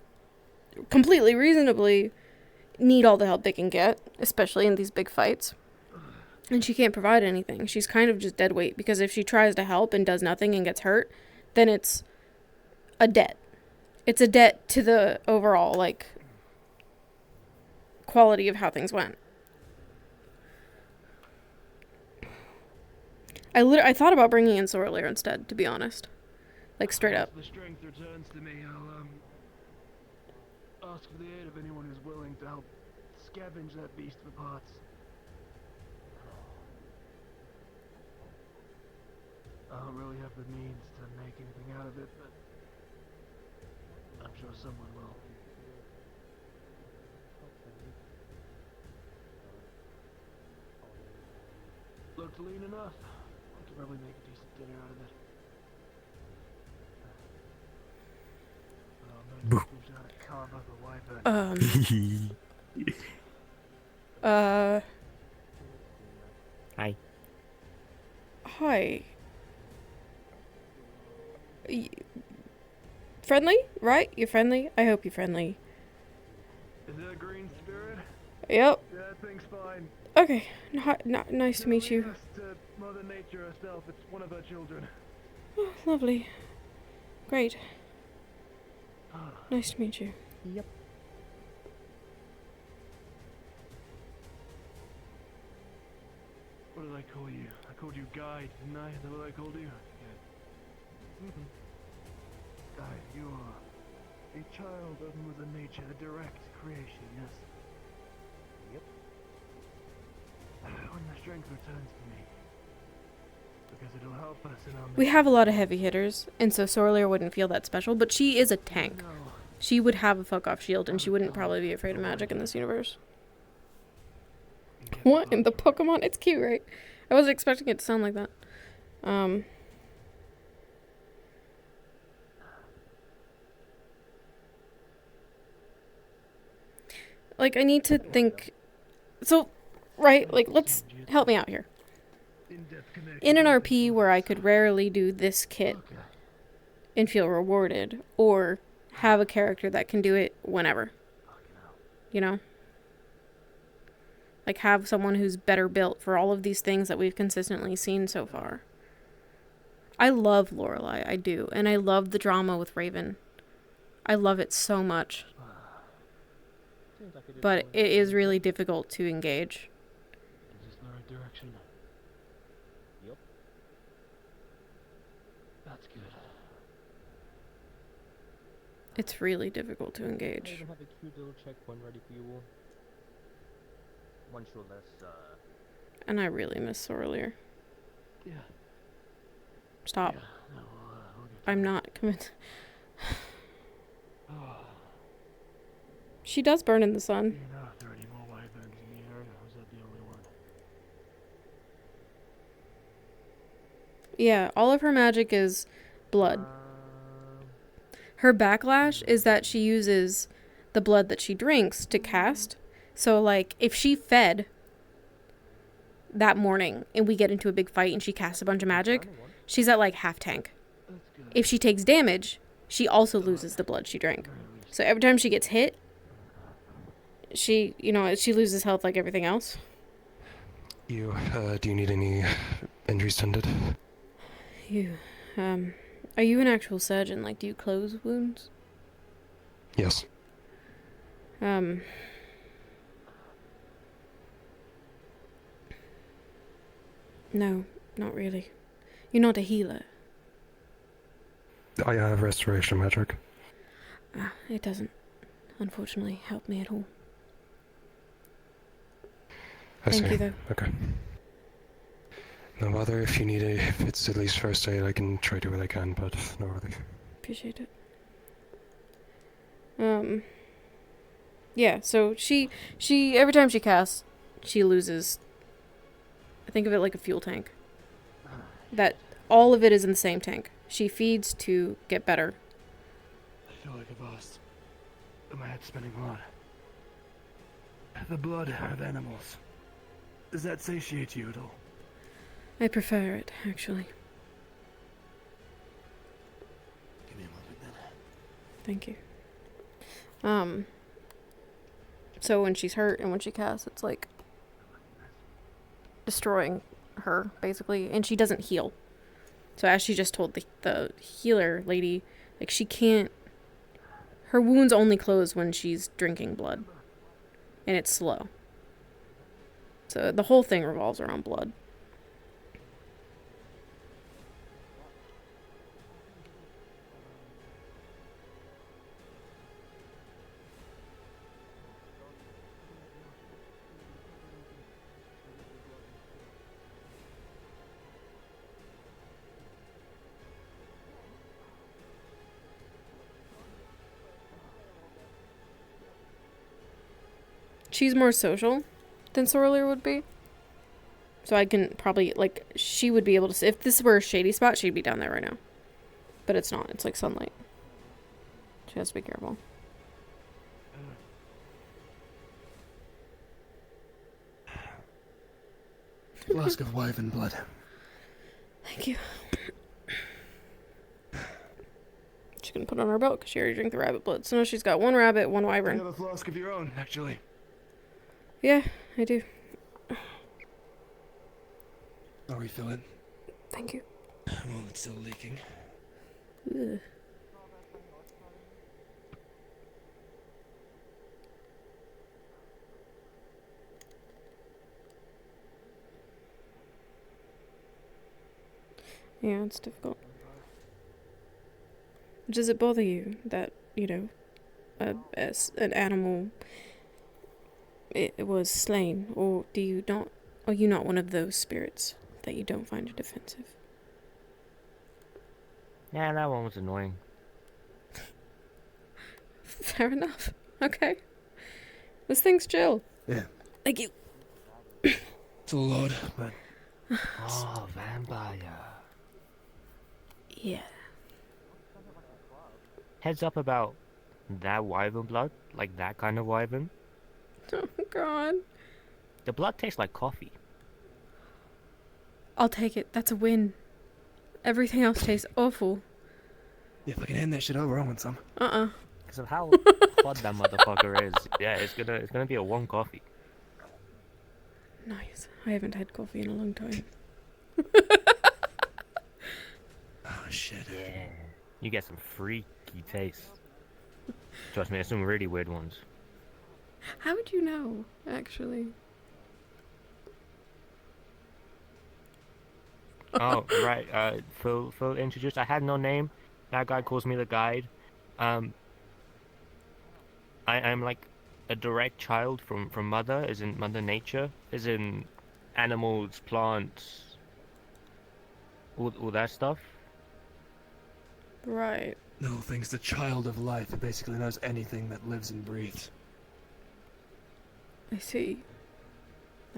completely reasonably need all the help they can get, especially in these big fights. And she can't provide anything. She's kind of just dead weight, because if she tries to help and does nothing and gets hurt, then it's a debt. It's a debt to the overall, like, quality of how things went. I thought about bringing in Sorlier instead, to be honest. Like, straight up. If the strength returns to me, I'll ask for the aid of anyone who's willing to help scavenge that beast for parts. I don't really have the means to make anything out of it, but I'm sure someone will. Looked lean enough. I could probably make a decent dinner out of it. Oh, man, who's trying to carve up a wyvern. Hi. Hi. Friendly, right? You're friendly? I hope you're friendly. Is that a green spirit? Yep. Yeah, that thing's fine. Okay. Nice to meet you. To Mother Nature herself. It's one of her children. Oh, lovely. Great. Nice to meet you. Yep. What did I call you? I called you Guide, didn't I? Is that what I called you? Yeah. Guide, you are a child of Mother Nature, a direct creation, yes? Yep. When the strength returns to me, because it'll help us in our We have a lot of heavy hitters, and so Sorlier wouldn't feel that special, but she is a tank. She would have a fuck-off shield, and she wouldn't probably be afraid of magic in this universe. What in the Pokemon? It's cute, right? I wasn't expecting it to sound like that. Like, I need to think... So, right, like, let's... Help me out here. In an RP where I could rarely do this kit and feel rewarded, or have a character that can do it whenever. You know? Like, have someone who's better built for all of these things that we've consistently seen so far. I love Lorelei, I do. And I love the drama with Raven. I love it so much. But it is really difficult to engage. Is this the right direction? Yep. That's good. It's really difficult to I engage. even have a cute little checkpoint ready for you all. Once you're less, And I really miss Sorlier. Yeah. Stop. Yeah. No, we'll get I'm not convinced. She does burn in the sun. Do you know if there are any more wyverns in the area, or is that the only one? Yeah, all of her magic is blood. Her backlash is that she uses the blood that she drinks to cast. So, like, if she fed that morning and we get into a big fight and she casts a bunch of magic, she's at, like, half tank. If she takes damage, she also loses the blood she drank. So every time she gets hit, she loses health like everything else. Do you need any injuries tended? Are you an actual surgeon? Like, do you close wounds? Yes. No, not really. You're not a healer. I have restoration magic. It doesn't, unfortunately, help me at all. Thank you, though. Okay. No bother if you need if it's at least first aid, I can try to do what I can, but no really. Appreciate it. Yeah, so she every time she casts, she loses. I think of it like a fuel tank. That all of it is in the same tank. She feeds to get better. I feel like I've lost my head spinning a lot. The blood of animals. Does that satiate you at all? I prefer it, actually. Give me a moment then. Thank you. So when she's hurt and when she casts, it's like destroying her, basically, and she doesn't heal. So as she just told the healer lady, like, she can't... Her wounds only close when she's drinking blood. And it's slow. So the whole thing revolves around blood. She's more social than Sorlier would be. So I can probably, like, she would be able to... If this were a shady spot, she'd be down there right now. But it's not. It's like sunlight. She has to be careful. Flask of wyvern blood. Thank you. She's gonna put it on her belt because she already drank the rabbit blood. So now she's got 1 rabbit, 1 wyvern. You have a flask of your own, actually. Yeah, I do. I'll refill it. Thank you. Well, it's still leaking. Ugh. Yeah, it's difficult. Does it bother you that, you know, as an animal it was slain, or do you not? Are you not one of those spirits that you don't find it offensive? Yeah, that one was annoying. Fair enough. Okay. This thing's chill. Yeah. Thank you. It's a lot, but... Oh, vampire. Yeah. Heads up about that wyvern blood, like that kind of wyvern. Oh, God. The blood tastes like coffee. I'll take it. That's a win. Everything else tastes awful. Yeah, if I can hand that shit over, I want some. Because of how hot that motherfucker is. Yeah, it's gonna be a 1 coffee. Nice. I haven't had coffee in a long time. Oh, shit. Yeah. You get some freaky taste. Trust me, there's some really weird ones. How would you know, actually? Oh, right. Phil introduced. I had no name. That guy calls me the guide. I'm like a direct child from Mother, as in Mother Nature, as in animals, plants, all that stuff. Right. The whole thing's the child of life. It basically knows anything that lives and breathes. I see.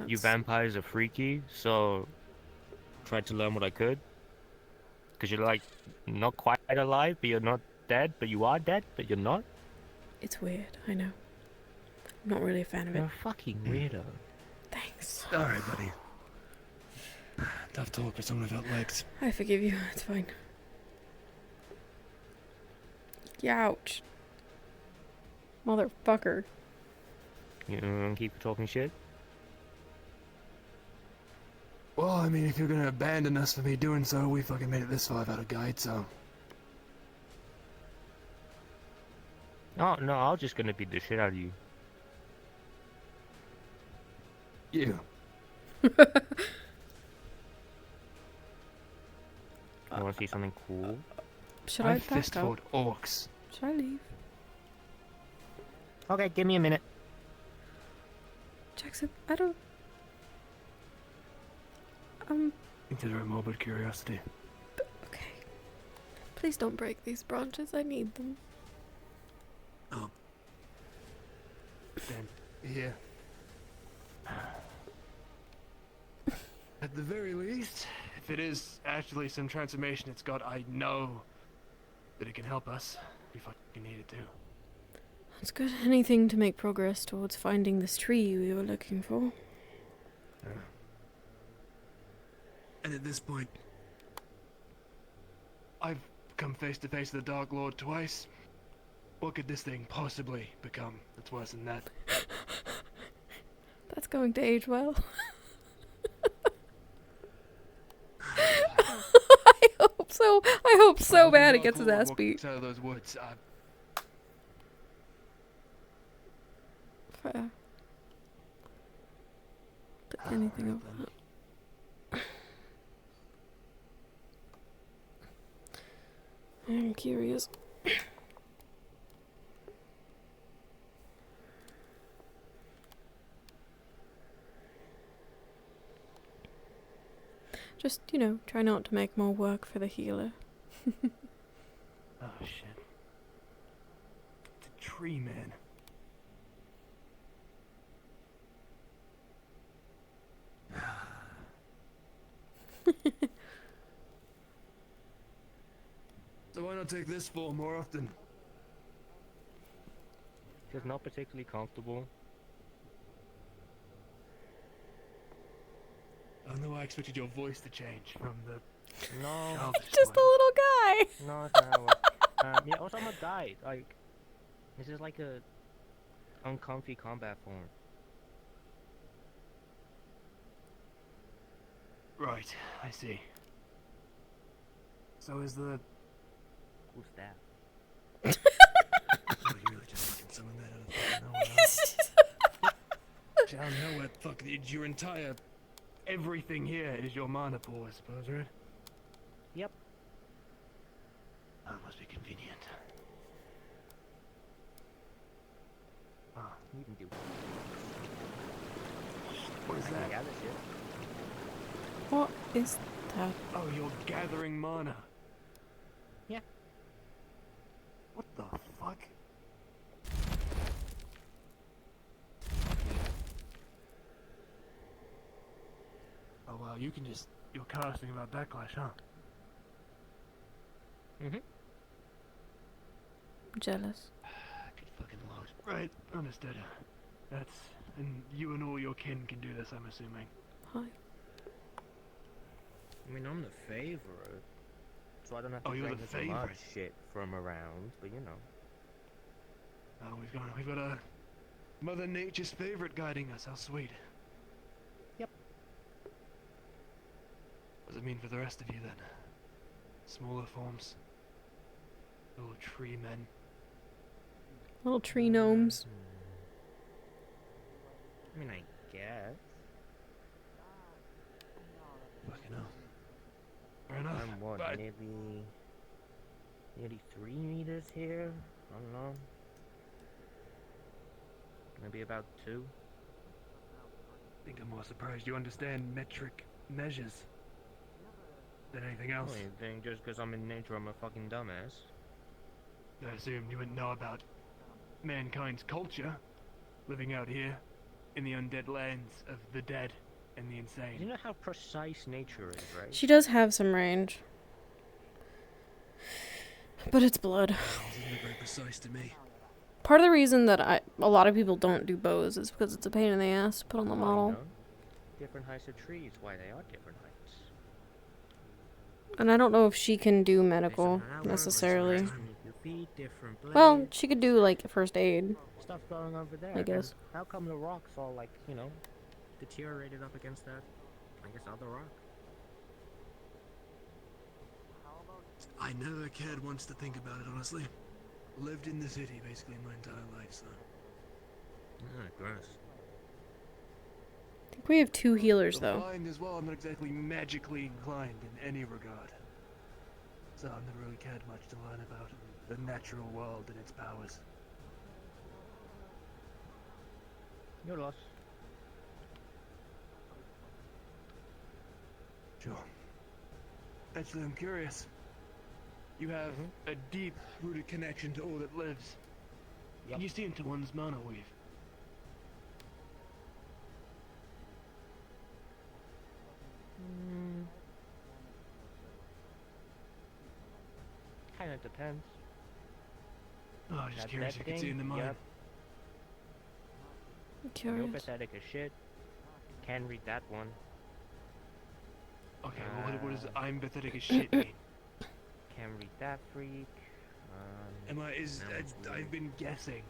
You vampires are freaky, so tried to learn what I could. Because you're like not quite alive, but you're not dead, but you are dead, but you're not. It's weird, I know. I'm not really a fan of it. You're a fucking weirdo. Thanks. Alright, buddy. Tough talk for someone without legs. I forgive you. It's fine. Ouch. Motherfucker. You gonna keep talking shit? Well, I mean, if you're gonna abandon us for me doing so, we fucking made it this far without a guide, so... Oh, no, I was just gonna beat the shit out of you. You. You wanna see something cool? Should I I've back fist-fought up? orcs. Should I leave? Okay, give me a minute. Jackson, I don't... Consider it morbid curiosity. Okay. Please don't break these branches. I need them. Oh. Then, here. At the very least, if it is actually some transformation it's got, I know that it can help us. We fucking need it to. That's good. Anything to make progress towards finding this tree we were looking for. Yeah. And at this point, I've come face to face with the Dark Lord twice. What could this thing possibly become that's worse than that? That's going to age well. I hope so bad it gets his ass beat. Out of those woods. Fair. But anything of that. I'm curious. Just, try not to make more work for the healer. Oh shit. It's a tree man. So why not take this form more often? Just not particularly comfortable. I know I expected your voice to change from the No. childish Just a one. little guy. No, it's not how it works. Yeah, also I'm a guide. Like, this is like a uncomfy combat form. Right, I see. So is the... Who's that? Oh, you really just fucking summoned that out of fucking nowhere. Down nowhere, fuck, your entire... Everything here is your mana pool, I suppose, right? Yep. That must be convenient. Ah, You can do. what is that? Yeah, that's it. What is that? Oh, you're gathering mana. Yeah. What the fuck? Oh wow, you can just... You're casting about Backlash, huh? Mm-hmm. Jealous. Good fucking lord. Right, understood. That's... And you and all your kin can do this, I'm assuming. Hi. I mean, I'm the favorite, so I don't have to Oh, you're drag the this mud favorite? shit from around, but you know. Oh, we've got a... Mother Nature's favorite guiding us, how sweet. Yep. What does it mean for the rest of you, then? Smaller forms? Little tree men? Little tree gnomes. I mean, I guess. Fucking hell. Fair enough. I'm what, but nearly 3 meters here? I don't know. Maybe about 2. I think I'm more surprised you understand metric measures than anything else. Well, you think just because I'm in nature I'm a fucking dumbass? I assumed you wouldn't know about mankind's culture, living out here in the undead lands of the dead and the insane. You know how precise nature is, right? She does have some range. But it's blood. Isn't very precise to me. Part of the reason that a lot of people don't do bows is because it's a pain in the ass to put on the Well, model. you know, different heights of trees, why they are different heights. And I don't know if she can do medical Based on our necessarily. different feet, different blades, Well, she could do like first aid. stuff going over there. I guess. And how come the rocks all like, you know, deteriorated up against that, I guess, other rock? I never cared once to think about it, honestly. Lived in the city basically my entire life, so... Ah, gross. I think we have 2 healers You'll though. find as well I'm not exactly magically inclined in any regard. So I've never really cared much to learn about the natural world and its powers. Your loss. Sure. Actually, I'm curious. You have a deep-rooted connection to all that lives. Yep. Can you see into one's mana weave? Kind of depends. Oh, I'm just That curious if you could see thing, in the mind. yep. I'm Real curious. pathetic as shit. Can read that one. Okay, well, what does I'm pathetic as shit mean? Can read that freak. I've been guessing.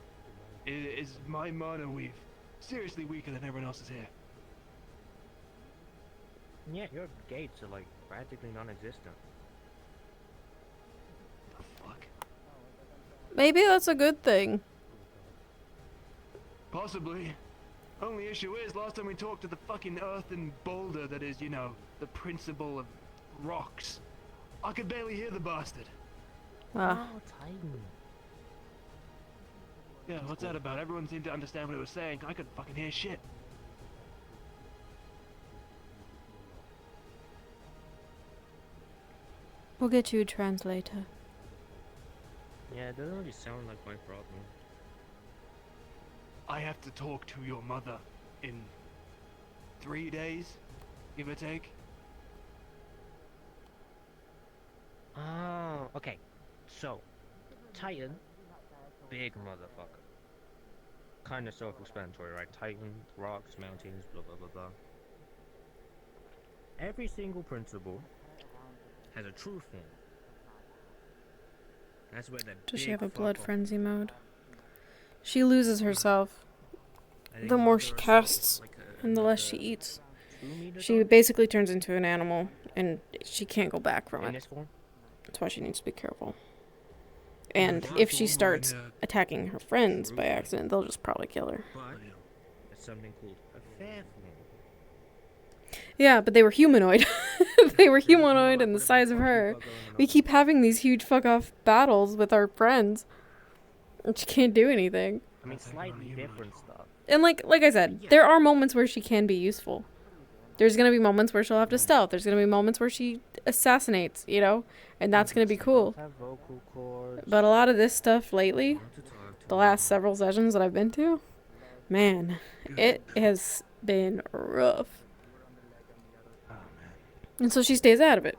Is my mana weave seriously weaker than everyone else's here? Yeah, your gates are like practically non-existent. Maybe that's a good thing. Possibly. Only issue is, last time we talked to the fucking earthen boulder that is, you know, the principle of rocks, I could barely hear the bastard. Ah. Oh, Titan. Yeah, what's that about? Everyone seemed to understand what it was saying. I couldn't fucking hear shit. We'll get you a translator. Yeah, it doesn't really sound like my problem. I have to talk to your mother in 3 days, give or take. Oh, okay. So, Titan, big motherfucker. Kind of self-explanatory, right? Titan, rocks, mountains, blah blah blah blah. Every single principle has a true form. That's where the Does she big have a blood fuck off- frenzy mode? She loses herself I think the more mother she or so, casts like and the like less a she eats. 2 meter She dog basically turns into an animal and she can't go back from in it. this form. That's why she needs to be careful. And Wow, if so she mine, starts attacking her friends by True. accident, they'll just probably kill her. But it's something called a fair form. Yeah, but they were humanoid. They were humanoid and the size of her. We keep having these huge fuck off battles with our friends. And she can't do anything. I mean, slightly different stuff. And like I said, there are moments where she can be useful. There's gonna be moments where she'll have to stealth. There's gonna be moments where she assassinates, you know? And that's gonna be cool. Have vocal cords. But a lot of this stuff lately, the last several sessions that I've been to, man, it has been rough. Oh man. And so she stays out of it.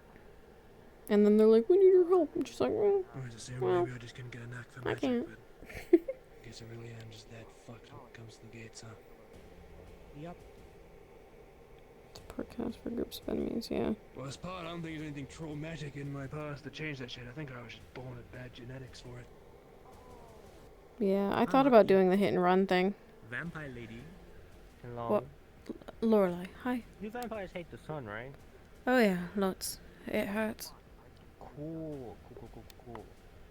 And then they're like, we need your help. And she's like, well, I was assuming Well, maybe I just couldn't get a knack for I magic, can't. but guess I really am just that fucked when it comes to the gates, huh? Yep. support cast for groups of enemies, yeah. Well, as part, I don't think there's anything traumatic in my past to change that shit. I think I was just born with bad genetics for it. Yeah, I thought about doing the hit and run thing. Vampire lady. Hello. What? Lorelei, hi. You vampires hate the sun, right? Oh yeah, lots. It hurts. Cool.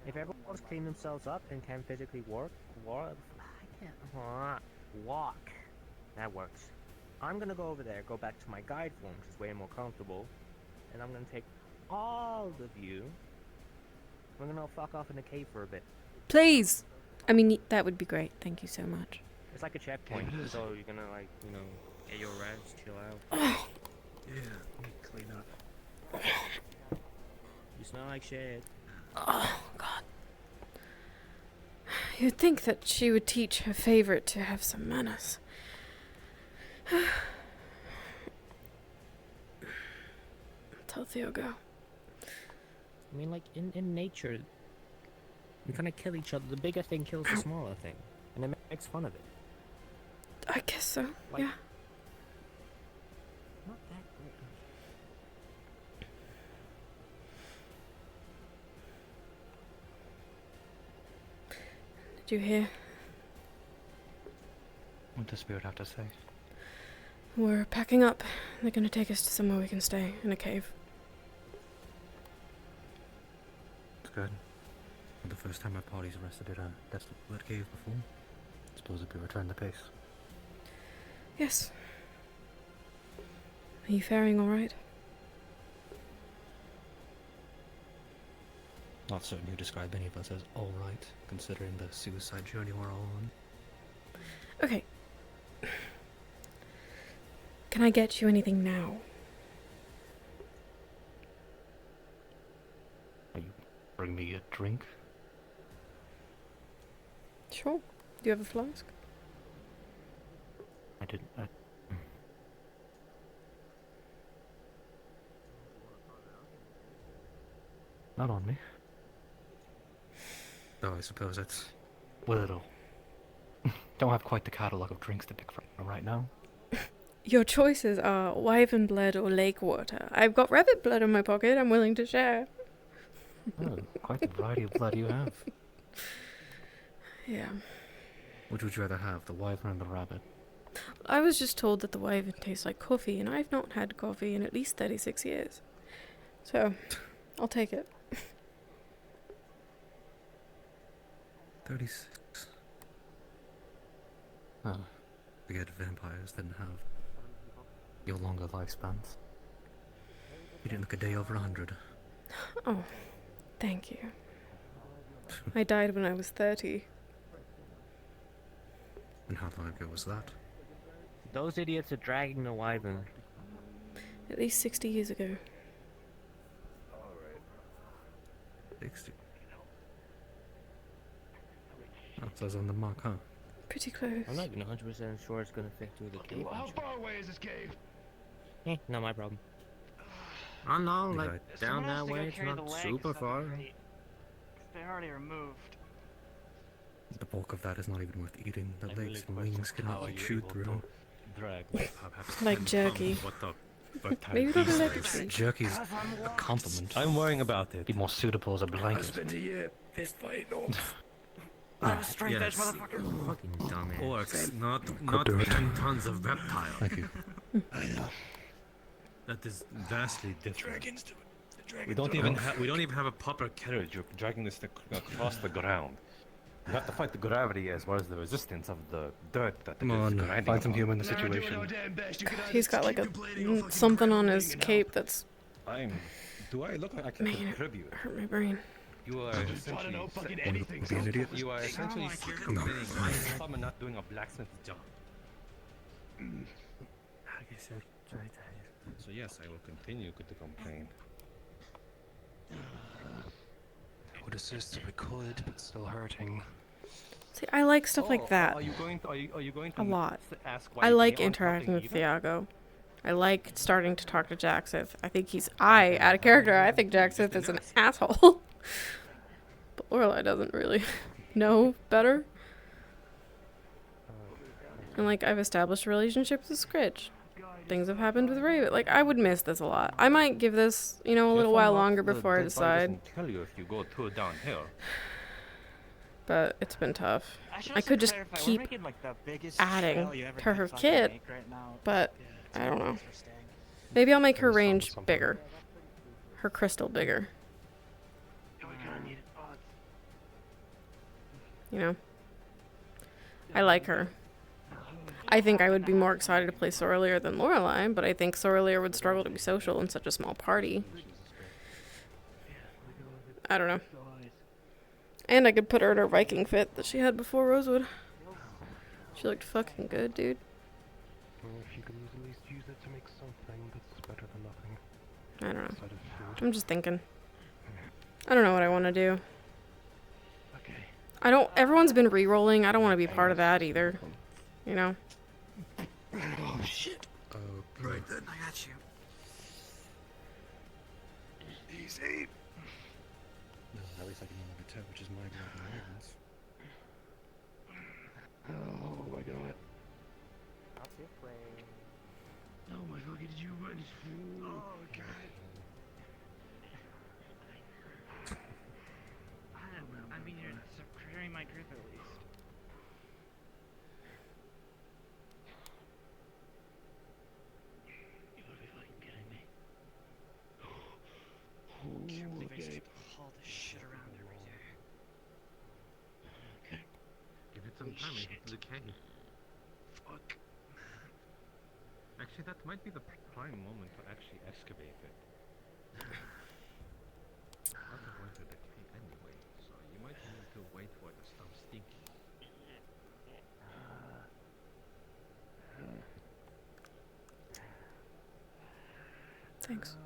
If everyone's cleaned themselves up and can physically walk. That works. I'm gonna go over there, go back to my guide form, which is way more comfortable, and I'm gonna take all of you. We're gonna fuck off in the cave for a bit. Please! I mean, that would be great. Thank you so much. It's like a checkpoint, so you're gonna, like, you know, get your rest, chill out. Yeah, let me clean up. You smell like shit. Oh, God. You'd think that she would teach her favorite to have some manners. Tell Theo go. I mean, like, in nature, we kind of kill each other. The bigger thing kills the smaller thing, and it makes fun of it. I guess so, Like- yeah. Not that great. Did you hear? What does Spirit have to say? We're packing up. They're gonna take us to somewhere we can stay, in a cave. It's good. For the first time my party's rested in a desolate blood cave before. Suppose it'd be return the pace. Yes. Are you faring alright? Not certain you describe any of us as alright, considering the suicide journey we're all on. Okay. Can I get you anything now? Are you bring me a drink? Sure. Do you have a flask? I didn't. Not on me. Though I suppose it's little. Don't have quite the catalogue of drinks to pick from right now. Your choices are wyvern blood or lake water. I've got rabbit blood in my pocket. I'm willing to share. Oh, quite the variety of blood you have. Yeah. Which would you rather have, the wyvern or the rabbit? I was just told that the wyvern tastes like coffee, and I've not had coffee in at least 36 years. So, I'll take it. 36. Oh, forget vampires didn't have your longer lifespans. You didn't look a day over 100. Oh, thank you. I died when I was 30. And how long ago was that? Those idiots are dragging the wyvern. At least 60 years ago. 60. Oh, it says on the mark, huh? Pretty close. I'm not even 100% sure it's gonna fit through the cave. How far away is this cave? Not my problem. Oh no, like, like down down that way, it's not super far. They're already removed. The bulk of that is not even worth eating. The I legs and really wings question cannot how be you chewed able through. to drag Like jerky. What the fuck type Maybe of not a beast leg is treat. Jerky's a compliment. I'm worrying about it. Be more suitable as a I blanket. spent a year fist fighting orcs. Straight edge motherfucker. Fucking dumbass. Orcs, not do it. 10 tons of reptile. Thank you. I know. That is vastly different. Dragons do it. The dragons We don't do even it. we don't even have a proper carriage. You're dragging this thing across the ground. You have to fight the gravity as well as the resistance of the dirt that Come it is on, grinding find some upon. humor in the Never doing situation. no damn best. You can either He's got keep like a complaining or fucking something on crying his and cape that's Do I look like I can making it contribute? hurt my brain. You are I don't essentially know fucking Wanna anything. be an idiot? you are essentially complaining someone not doing a blacksmith's job. So yes, I will continue to complain. I would assist if I could, but still hurting. See, I like stuff like that Are you going to a lot. ask why I like they aren't interacting helping with either? Thiago. I like starting to talk to Jack Sith. I think out of character, I think Jack Sith is an asshole. But Lorelai doesn't really know better. And like, I've established a relationship with Scritch. Things have happened with Raven. Like, I would miss this a lot. I might give this, a little while longer before I decide. Tell you if you go too downhill. But it's been tough. should I could just clarify, keep we're making, like, the biggest adding trail you ever to could her fucking kit, make right now. but It's I don't know. interesting. Maybe I'll make her There's range something. bigger. Her crystal bigger. I like her. I think I would be more excited to play Sorelier than Lorelei, but I think Sorelier would struggle to be social in such a small party. I don't know. And I could put her in her Viking fit that she had before Rosewood. She looked fucking good, dude. Well, if you can at least use it to make something, that's better than nothing. I don't know. Outside of food. I'm just thinking. I don't know what I want to do. Okay. Everyone's been re-rolling. I don't want to be part of that either. You know? Oh shit. Right then. I got you. Easy. No, at least I can remember too, which is my blood and ravens. Oh my god. Oh my god, did you run? Oh god. I mean, you're securing my grip at least. You gotta be fucking kidding me. Can't believe I Okay. just hauled this shit around every day. Okay. Give it some time, it's okay. Fuck. Actually, that might be the prime moment to actually excavate it. Not going to decay anyway, so you might need to wait for it to stop stinking. Thanks.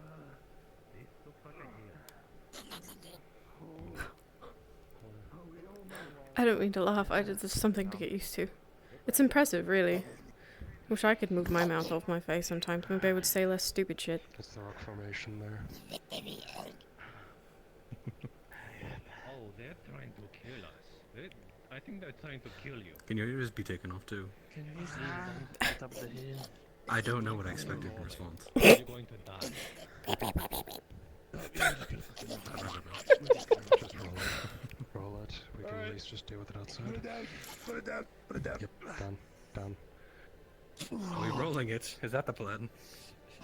I don't mean to laugh. It's just something to get used to. It's impressive, really. Wish I could move my mouth off my face sometimes. Maybe I would say less stupid shit. It's the rock formation there. Oh, they're trying to kill us. I think they're trying to kill you. Can your ears be taken off too? Can you easily land on top of the hill? I don't know what I expected in response. You're going to die. Just roll it. We can at least just deal with it outside. Put it down. Put it down. Put it down. Yep, down. Down. Are we rolling it? Is that the plan?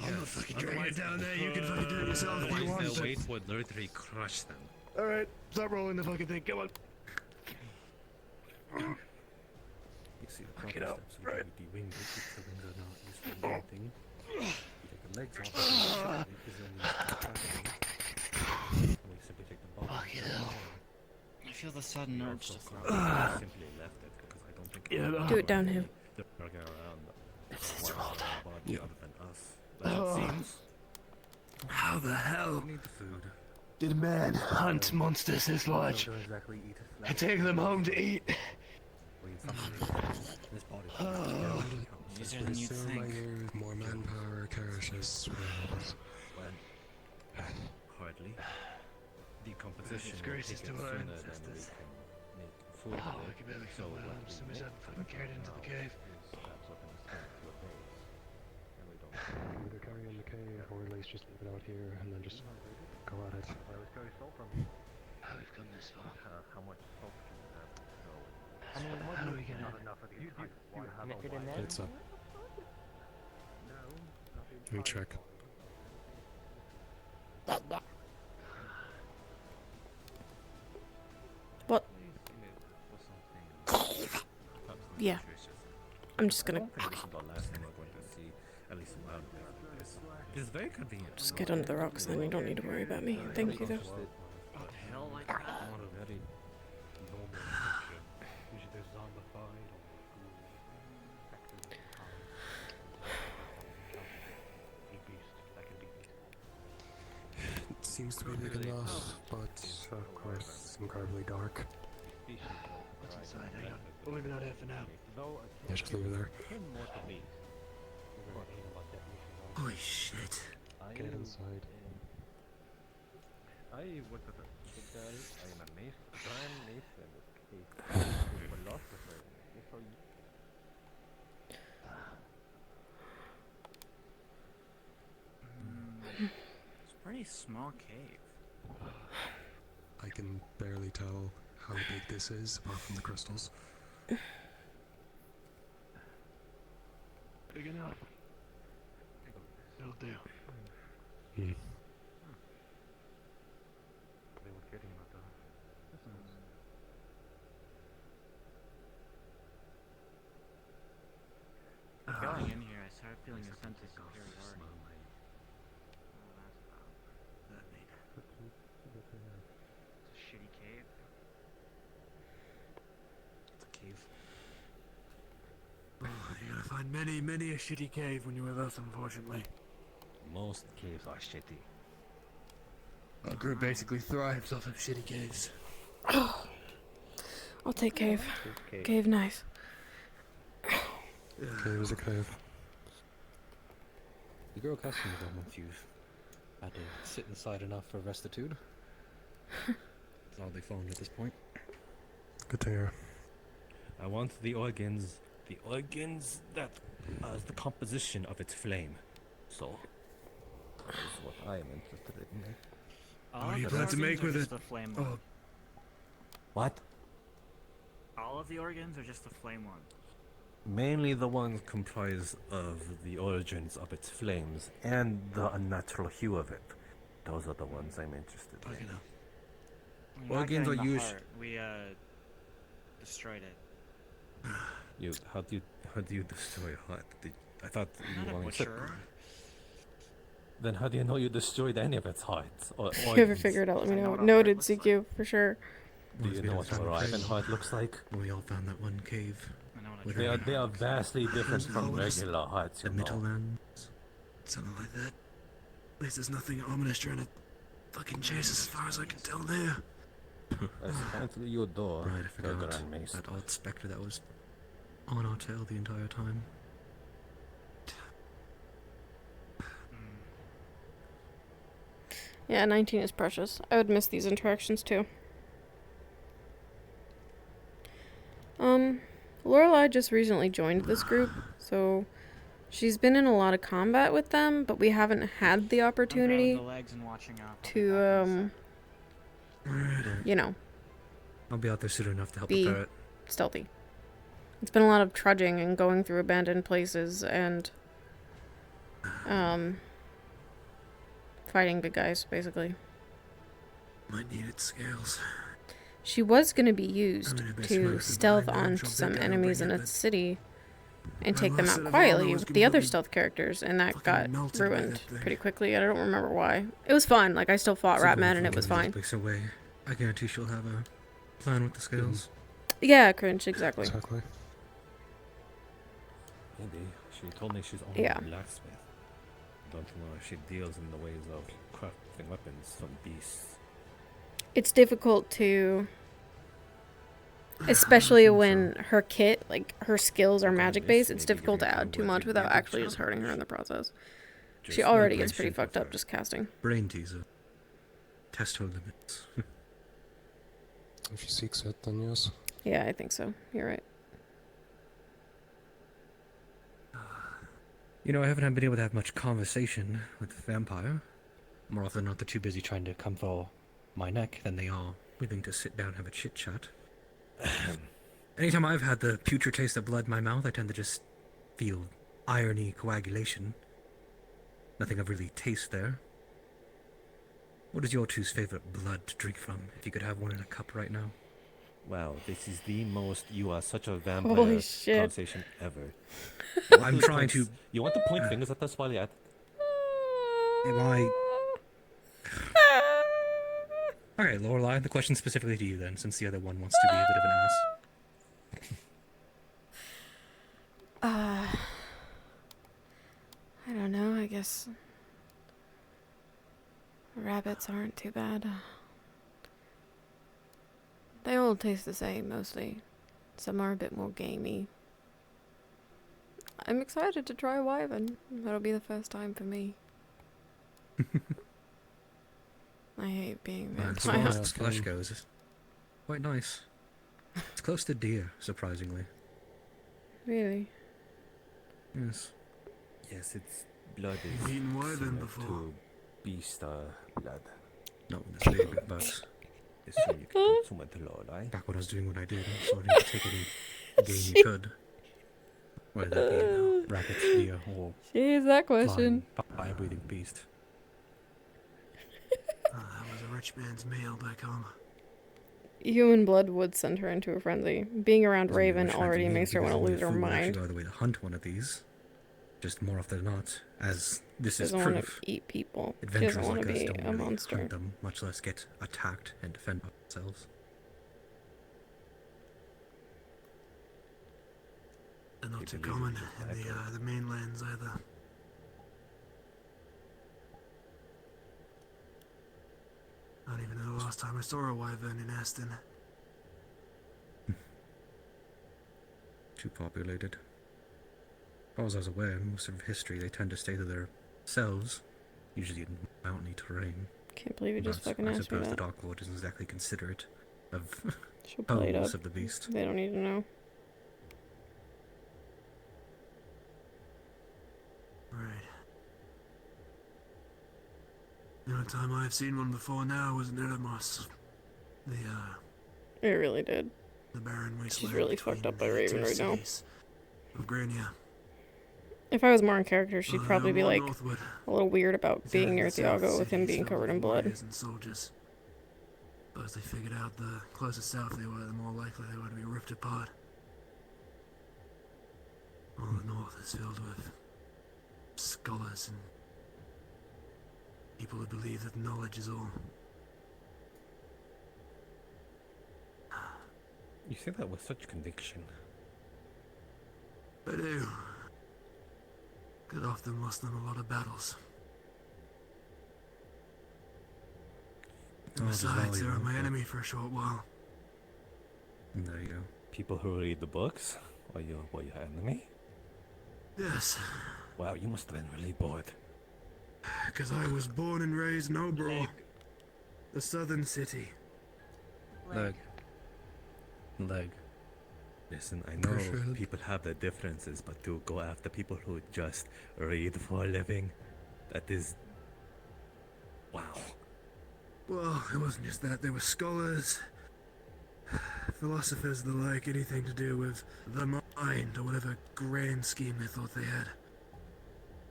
I'm not fucking dragging it down there. You can fucking do it yourself if you Otherwise, want. they'll but- wait for literally crush them. Alright, stop rolling the fucking thing. Come on. You see the Fuck it proper up, steps right. would be de-winged it if the wings are not useful for anything. You take the legs off and the shot it is only used for tracking. And we simply take the body Fuck and it the up. tail. I feel the sudden We urge also to could throw. have simply left it because I don't think Yeah, anyone Do it would downhill. be lurking around This is while rolled there's a up. body Yeah. other than us. But it seems How the hell we need the food. did man hunt monsters this large Don't exactly eat and take them home to eat? We need something. This body Easier than you'd Fill my think. ear with more manpower, Carishus. Well, hardly. Decomposition It's will gracious take to it our sooner than we ancestors. can make food Oh, with I it. can barely So feel my what arms. we Somebody's make having fucking carried into the now cave. is perhaps open the stomach to a base. And we don't Either carry in the cave or at least just leave it out here and then just go at it. I was very salt from you. How we've come this far. How much salt can you have? No. How do we get Not out? enough of the entire water. Can I fit in there? It's up. No, not the Let me entire check. What? Please give me for something. Yeah. I'm just gonna I don't think this is the last thing we're going to see, at least around this. It's very convenient. just get under the rocks, then you don't need to worry about me. Thank you, though. What the hell like that? Not a very normal creature. Usually they're zombified or infected. A beast that can be eaten. It seems to be big enough, but of course incredibly dark. What's inside? Hang on. We'll leave it out here for now. Yeah, just leave it there. Holy shit. Get inside. I work with a big guy. I am a mace, Grand Mason, a philosopher. So It's a pretty small cave. I can barely tell how big this is, apart from the crystals. Big enough. It'll do. Hmm. they were kidding about the distance. Going in here, I started feeling a sense of superiority. Oh, that's about. It's a shitty cave. It's a cave. Oh, you're gonna find many, many a shitty cave when you're with us, unfortunately. Most caves are shitty. Our group basically thrives off of shitty caves. I'll take cave. Cave, nice. Cave is a cave. You grow accustomed to them once you've had to sit inside enough for restitude. That's all they found at this point. Good to hear. I want the organs that the composition of its flame. So, that is what I am interested in. All What do you of plan the to make organs with are it? just the flame one. Oh, What? All of the organs are just the flame one. Mainly the ones comprised of the origins of its flames and the unnatural hue of it. Those are the ones I'm interested in. fucking hell. We're not Organs getting are the used- heart. We destroyed it. How do you destroy a heart? I thought I'm you not a wanted butcher. Then how do you know you destroyed any of its hearts? Or If you ever organs? figure it out, let me I know know. what a heart Noted, looks CQ, for sure. Do you know what a raven heart looks like? We all found that one cave. I know what a With They are dragon they are heart looks like. vastly different from lowest, regular hearts. The You middle know. lands. Something like that. At least there's nothing ominous trying to fucking chase us as far as I can tell there. Let's find your door. Right, I Your forgot. grand mace. That odd spectre that was on our tail the entire time. Yeah, 19 is precious. I would miss these interactions too. Lorelai just recently joined this group, so she's been in a lot of combat with them, but we haven't had the I'm opportunity grabbing the legs and watching out. I'll be to, back in a sec. you know, I'll be out there soon enough to help Be- repair it. stealthy. It's been a lot of trudging and going through abandoned places and, fighting big guys, basically. Might need its scales. She was going to be used I mean, if they to smoke the stealth blind, I'm onto sure some they're gonna enemies bring in it, a but city and my take them last out set of quietly armor was with the other completely stealth characters, and that fucking got melted by ruined that thing. pretty quickly. I don't remember why. It was fun. Like, I still fought So Ratman, and if it we was give this fine. place away, I guarantee she'll have a plan with the scales. Yeah, cringe, exactly. Exactly. Maybe. She told me she's only Yeah. a blacksmith. Don't you know she deals in the ways of crafting weapons from beasts? It's difficult to, especially when her kit, like, her skills are magic based, it's difficult to add too much without actually just hurting her in the process. She Just already like gets pretty patient fucked with up her. just casting. Brain teaser. Test her limits. If she seeks it, then yes. Yeah, I think so. You're right. You know, I haven't been able to have much conversation with the vampire. More often than not, they're too busy trying to come for my neck than they are willing to sit down and have a chit chat. Anytime I've had the putrid taste of blood in my mouth, I tend to just feel irony, coagulation. Nothing of really taste there. What is your two's favorite blood to drink from, if you could have one in a cup right now? Wow, this is the most you are such a vampire Holy shit. conversation ever. I'm trying to... You want to point fingers at us while you're at it? Am I... Okay, Lorelai, the question specifically to you then, since the other one wants to be a bit of an ass. I don't know, I guess rabbits aren't too bad. They all taste the same, mostly. Some are a bit more gamey. I'm excited to try wyvern. That'll be the first time for me. I hate being As far as vampire. the flesh goes, it's quite nice. It's close to deer, surprisingly. Really? Yes. Yes, its blood You've is eaten wyvern similar before. to beast blood. Not this big, but Assume you can consume it, Lorelai. back when I was doing what I did, I sort of take any game you could. Whether that be, you know, rabbits, deer, or Jeez, that question. fire-breathing beast. That was a rich man's meal back home. Human blood would send her into a frenzy. Being around Doesn't mean Raven rich already man's makes her meal, want to because lose her the only food will actually mind. go out of the way to hunt one of these. Just more often than not, as this She is doesn't want to proof. eat people. She Adventurers doesn't want like to us be don't a really monster. hunt them, much less get attacked and defend ourselves. They're not too People common usually in just the mainlands either. I don't even know the last time I saw a wyvern in Aston. Too populated. As far as I was aware, in most of history they tend to stay to themselves, usually in mountainy terrain. Can't believe you just But fucking I asked me suppose the that. Dark Lord isn't exactly considerate of She'll play it up. homes of the beast. They don't need to know. Right. The only time I've seen one before now was in Eremos. It really did. The barren wasteland. She's really fucked between up by the Raven two right now. cities Of Grania. If I was more in character, she'd Although probably be more like northward, a little weird about it's being heading near to south Thiago with him cities being filled covered with in blood. warriors and soldiers. But as they figured out the closer south they were, the more likely they were to be ripped apart. All the north is filled with scholars and people who believe that knowledge is all. You say that with such conviction. I do. Could often lost them a lot of battles. And Knowledge is besides, they were valuable, my but- enemy for a short while. And there you go. People who read the books? Were your enemy? Yes, Wow, you must have been really bored. because I was born and raised in Obro, the southern city. Leg. Leg. Listen, I know Appreciate it. people have their differences, but to go after people who just read for a living, that is... Wow. Well, it wasn't just that. There were scholars, philosophers, the like, anything to do with the mind, or whatever grand scheme they thought they had.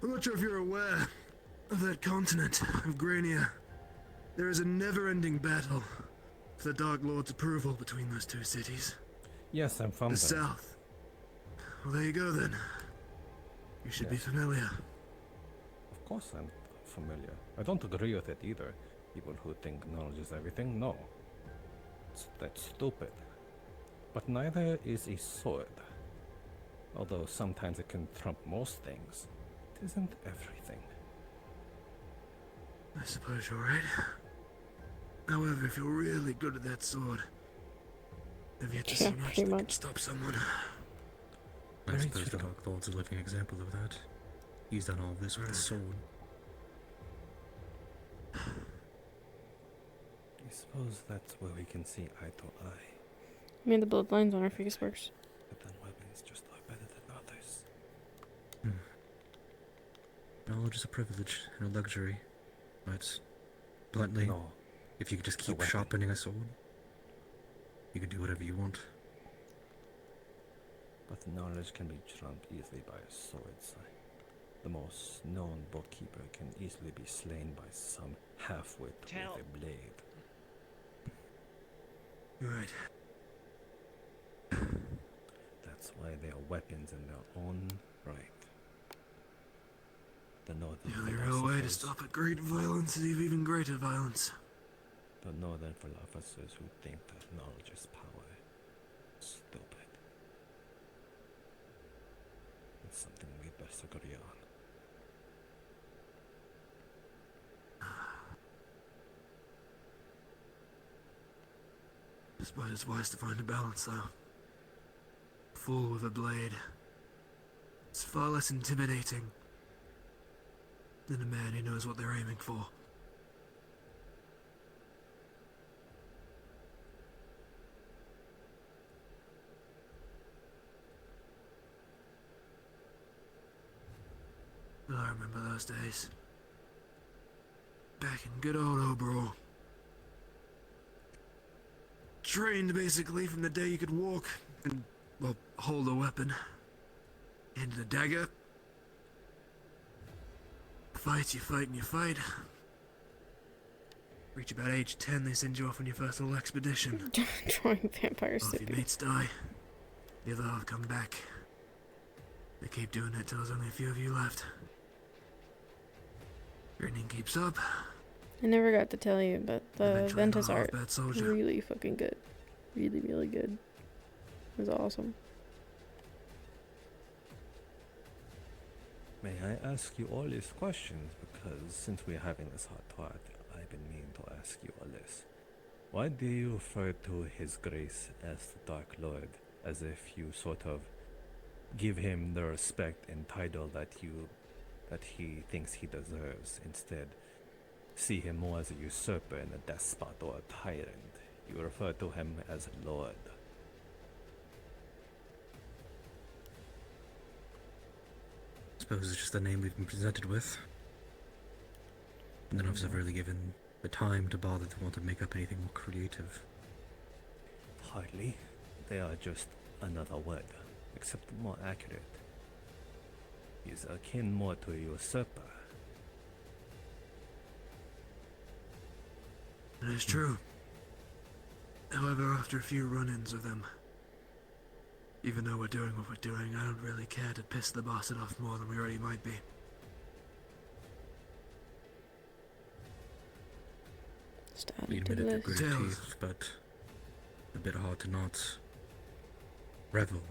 I'm not sure if you're aware of that continent of Grania. There is a never-ending battle the Dark Lord's approval between those two cities. Yes, I'm from The there. south. Well, there you go then. You should be Yes. familiar. Of course I'm familiar. I don't agree with it either. People who think knowledge is everything, no. That's stupid. But neither is a sword. Although sometimes it can trump most things, it isn't everything. I suppose you're right. However, if you're really good at that sword, have yet to see Yeah, much pretty that can much. stop someone. I Very suppose the true. Dark Lord's a living example of that. He's done all this with his sword. I suppose that's where we can see eye to eye. I mean, the bloodlines on our face works. But then weapons just are better than others. Knowledge is a privilege and a luxury, but bluntly, No. if you could just a keep weapon. sharpening a sword, you could do whatever you want. But knowledge can be trumped easily by a sword. The most known bookkeeper can easily be slain by some half-wit with Tell- a blade. You're right. That's why they are weapons in their own right. The northern The only real way to stop a great violence is even greater violence. The northern philosophers who think that knowledge is power. Stupid. It's something we best agree on. I suppose it's wise to find a balance, though. A fool with a blade. It's far less intimidating than a man who knows what they're aiming for. I remember those days. Back in good old Obro. Trained basically from the day you could walk and, well, hold a weapon. Handed a dagger. Fight, you fight, and you fight. Reach about age 10, they send you off on your first little expedition. Drawing vampire Half your city. mates die. The other half come back. They keep doing it till there's only a few of you left. Training keeps up. I never got to tell you, but the Eventually, Ventus not a art half-bad soldier. really fucking good. Really, really good. It was awesome. May I ask you all these questions? Because since we're having this hot talk, I've been meaning to ask you all this. Why do you refer to His Grace as the Dark Lord, as if you sort of give him the respect and title that he thinks he deserves? Instead, see him more as a usurper and a despot or a tyrant. You refer to him as Lord. I suppose it's just the name we've been presented with. None of us have really given the time to bother to want to make up anything more creative. Hardly. They are just another word, except more accurate. He's akin more to a usurper. That is true. However, after a few run-ins with them, even though we're doing what we're doing, I don't really care to piss the bastard off more than we already might be. Stab We into admitted they're this. gritted Tails. teeth, but a bit hard to not revel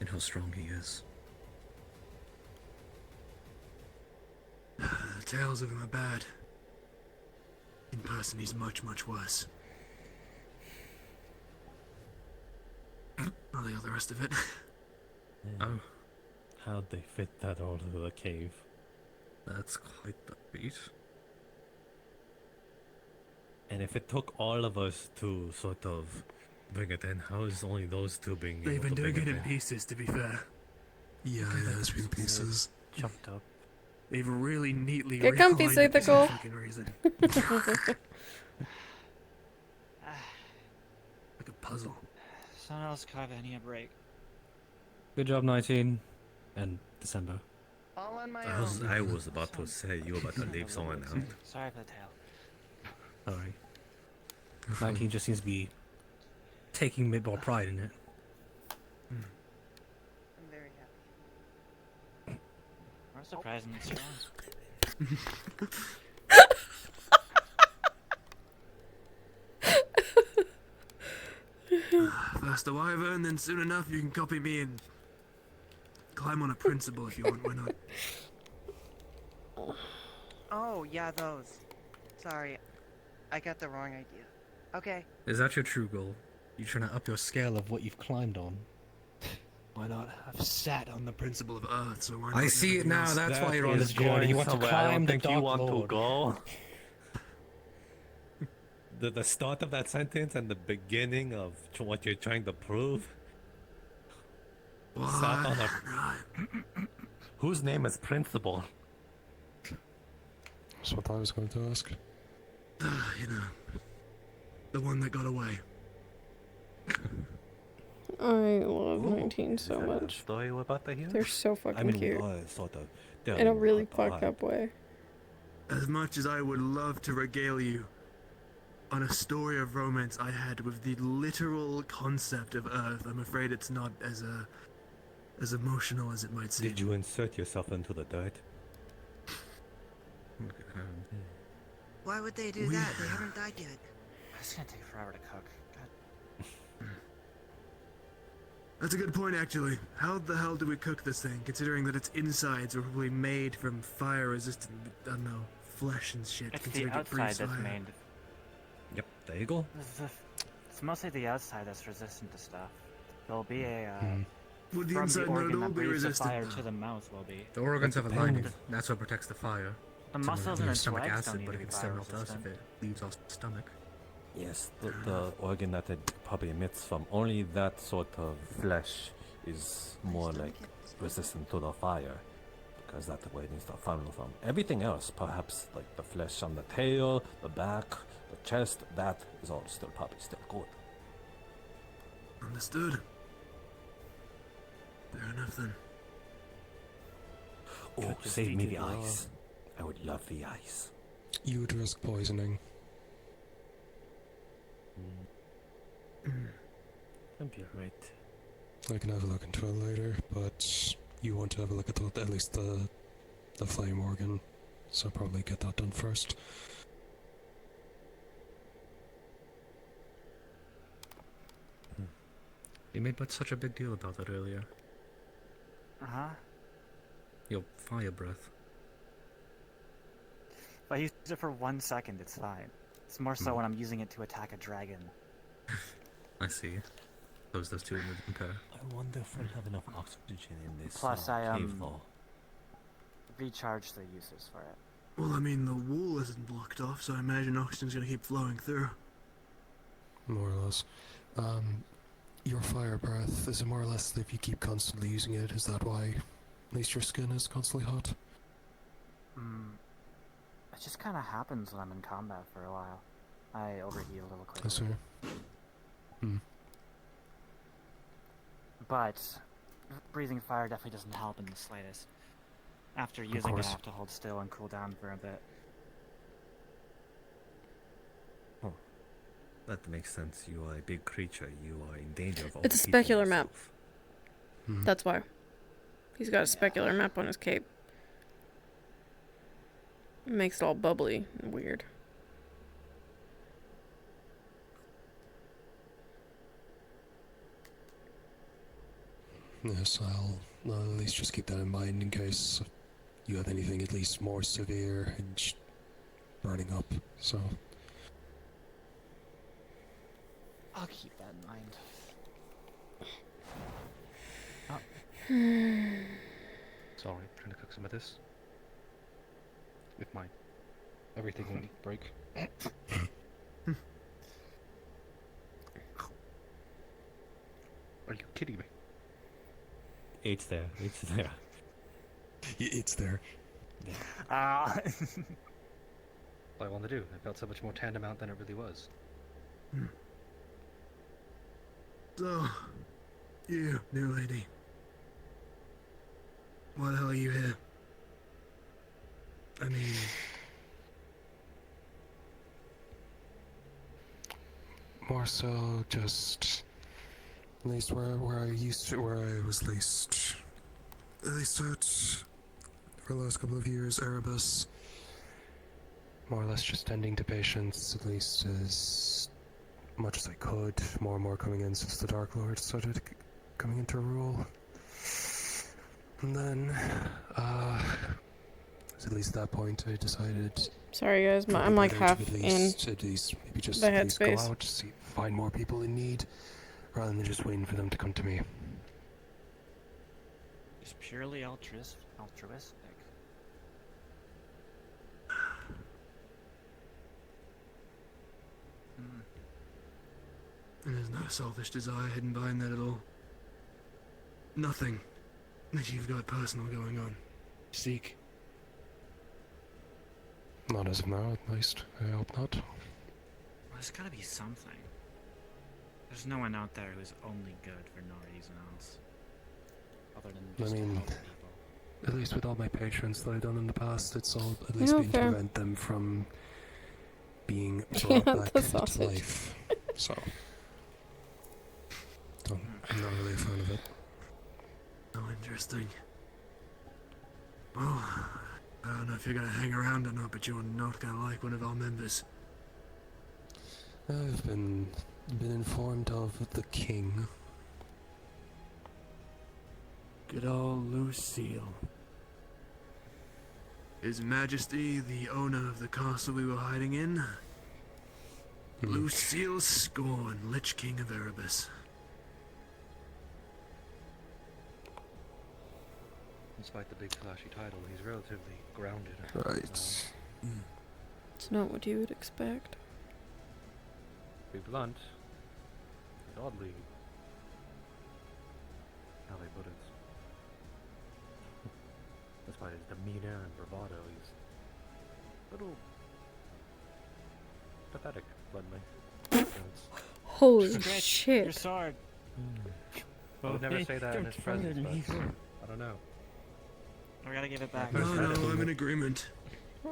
in how strong he is. The tales of him are bad. In person, he's much, much worse. Not the rest of it. Oh, How'd they fit that all into the cave? that's quite the feat. And if it took all of us to sort of bring it in, how is only those two being They've able been to doing bring it in in? pieces, to be fair. Yeah, it has been pieces. Chopped up. They've really neatly Get comfy, realigned it for some Sathical. fucking reason. Like a puzzle. Someone else carve any a break. Good job, 19. And December. All on my I was about to say you were about to leave someone out. Sorry for the tale. Sorry. 19 just seems to be taking a bit more pride in it. I'm very happy. We're surprisingly strong. First the wyvern, then soon enough you can copy me and climb on a principal if you want. Why not? Oh, yeah, those. Sorry, I got the wrong idea. Okay. Is that your true goal? You trying to up your scale of what you've climbed on? Why not? I've sat on the principle of Earth, so why not? I see it everything now. else? That's why you're on this journey. You want to climb the Dark Lord. Go. The start of that sentence and the beginning of what you're trying to prove. Sat on a... Whose name is Principal? That's what I was going to ask. You know, the one that got away. I love 19 so much. Story we're about to hear? They're so fucking I mean, cute. we are sort of In a really fucked up way. As much as I would love to regale you on a story of romance I had with the literal concept of Earth, I'm afraid it's not as emotional as it might seem. Did you insert yourself into the dirt? Why would they do that? They haven't died yet. It's gonna take forever to cook. God. That's a good point, actually. How the hell do we cook this thing, considering that its insides were probably made from fire-resistant, I don't know, flesh and shit? It's the considering it outside breathes that's fire. made. Yep, there you go. It's mostly the outside that's resistant to stuff. There'll be a Would the from inside the not organ all that be breathes the resistant? fire to the mouth will be. The organs have a depends. lining. That's what protects the fire. The muscles and Your its stomach legs acid, don't need but to it be can still fire melt us resistant. if it leaves our stomach. Yes, the organ that it probably emits from only that sort of flesh is more like resistant to the fire, because that's where it needs to funnel from. Everything else, perhaps like the flesh on the tail, the back, the chest, that is all still probably still good. Understood. Fair enough then. Oh, Could just save eat me it the raw. ice. I would love the ice. You would risk poisoning. I'd be alright. I can have a look into it later, but you want to have a look at at least the flame organ, so probably get that done first. You made such a big deal about that earlier. Uh-huh. Your fire breath. If I use it for 1 second, it's fine. It's more so when I'm using it to attack a dragon. I see. Those two would compare. I wonder if we'll have enough oxygen in this Plus, cave though. Recharge the uses for it. Well, I mean, the wall isn't blocked off, so I imagine oxygen's gonna keep flowing through. More or less. Your fire breath, is it more or less if you keep constantly using it, is that why at least your skin is constantly hot? It just kind of happens when I'm in combat for a while. I overheat a little I see. quickly. But breathing fire definitely doesn't help in the slightest. After using it, I course. have to hold still and cool down for a bit. That makes sense. You are a big creature. You are in danger of It's a overheating specular map. yourself. That's why. He's got a specular map on his cape. It makes it all bubbly and weird. Yes, I'll at least just keep that in mind in case you have anything at least more severe and burning up, so... I'll keep that in mind. Sorry, trying to cook some of this. With my everything won't break. Are you kidding me? It's there. It's there. It's there. Ah. What I want to do. It felt so much more tantamount than it really was. So, you, new lady. Why the hell are you here? I mean... more so just at least where I was least at for the last couple of years, Erebus. More or less just tending to patients, at least as much as I could. More and more coming in since the Dark Lord started coming into rule. And then, at least at that point, I decided. Sorry guys, I'm like half in at least maybe just the at least go headspace. out, find more people in need, rather than just waiting for them to come to me. Just purely altruistic. And there's no selfish desire hidden behind that at all. Nothing that you've got personal going on. Seek. Not as of now, at least. I hope not. Well, there's gotta be something. There's no one out there who's only good for no reason else. Other than just to help people. At least with all my patrons that I've done in the past, it's all at least been to prevent them from being brought back to life. So, I'm not really a fan of it. Oh, interesting. Well, I don't know if you're gonna hang around or not, but you're not gonna like one of our members. I've been informed of the king. Good old Lucille. His Majesty, the owner of the castle we were hiding in. Lucille Scorn, Lich King of Erebus. Despite the big flashy title, he's relatively grounded. Right. It's not what you would expect. To be blunt, it's oddly how they put it. Despite his demeanor and bravado, he's a little pathetic, bluntly. Holy Stretch shit. your sword. I would never say that in his presence, but I don't know. We gotta give it back. No, I'm in agreement.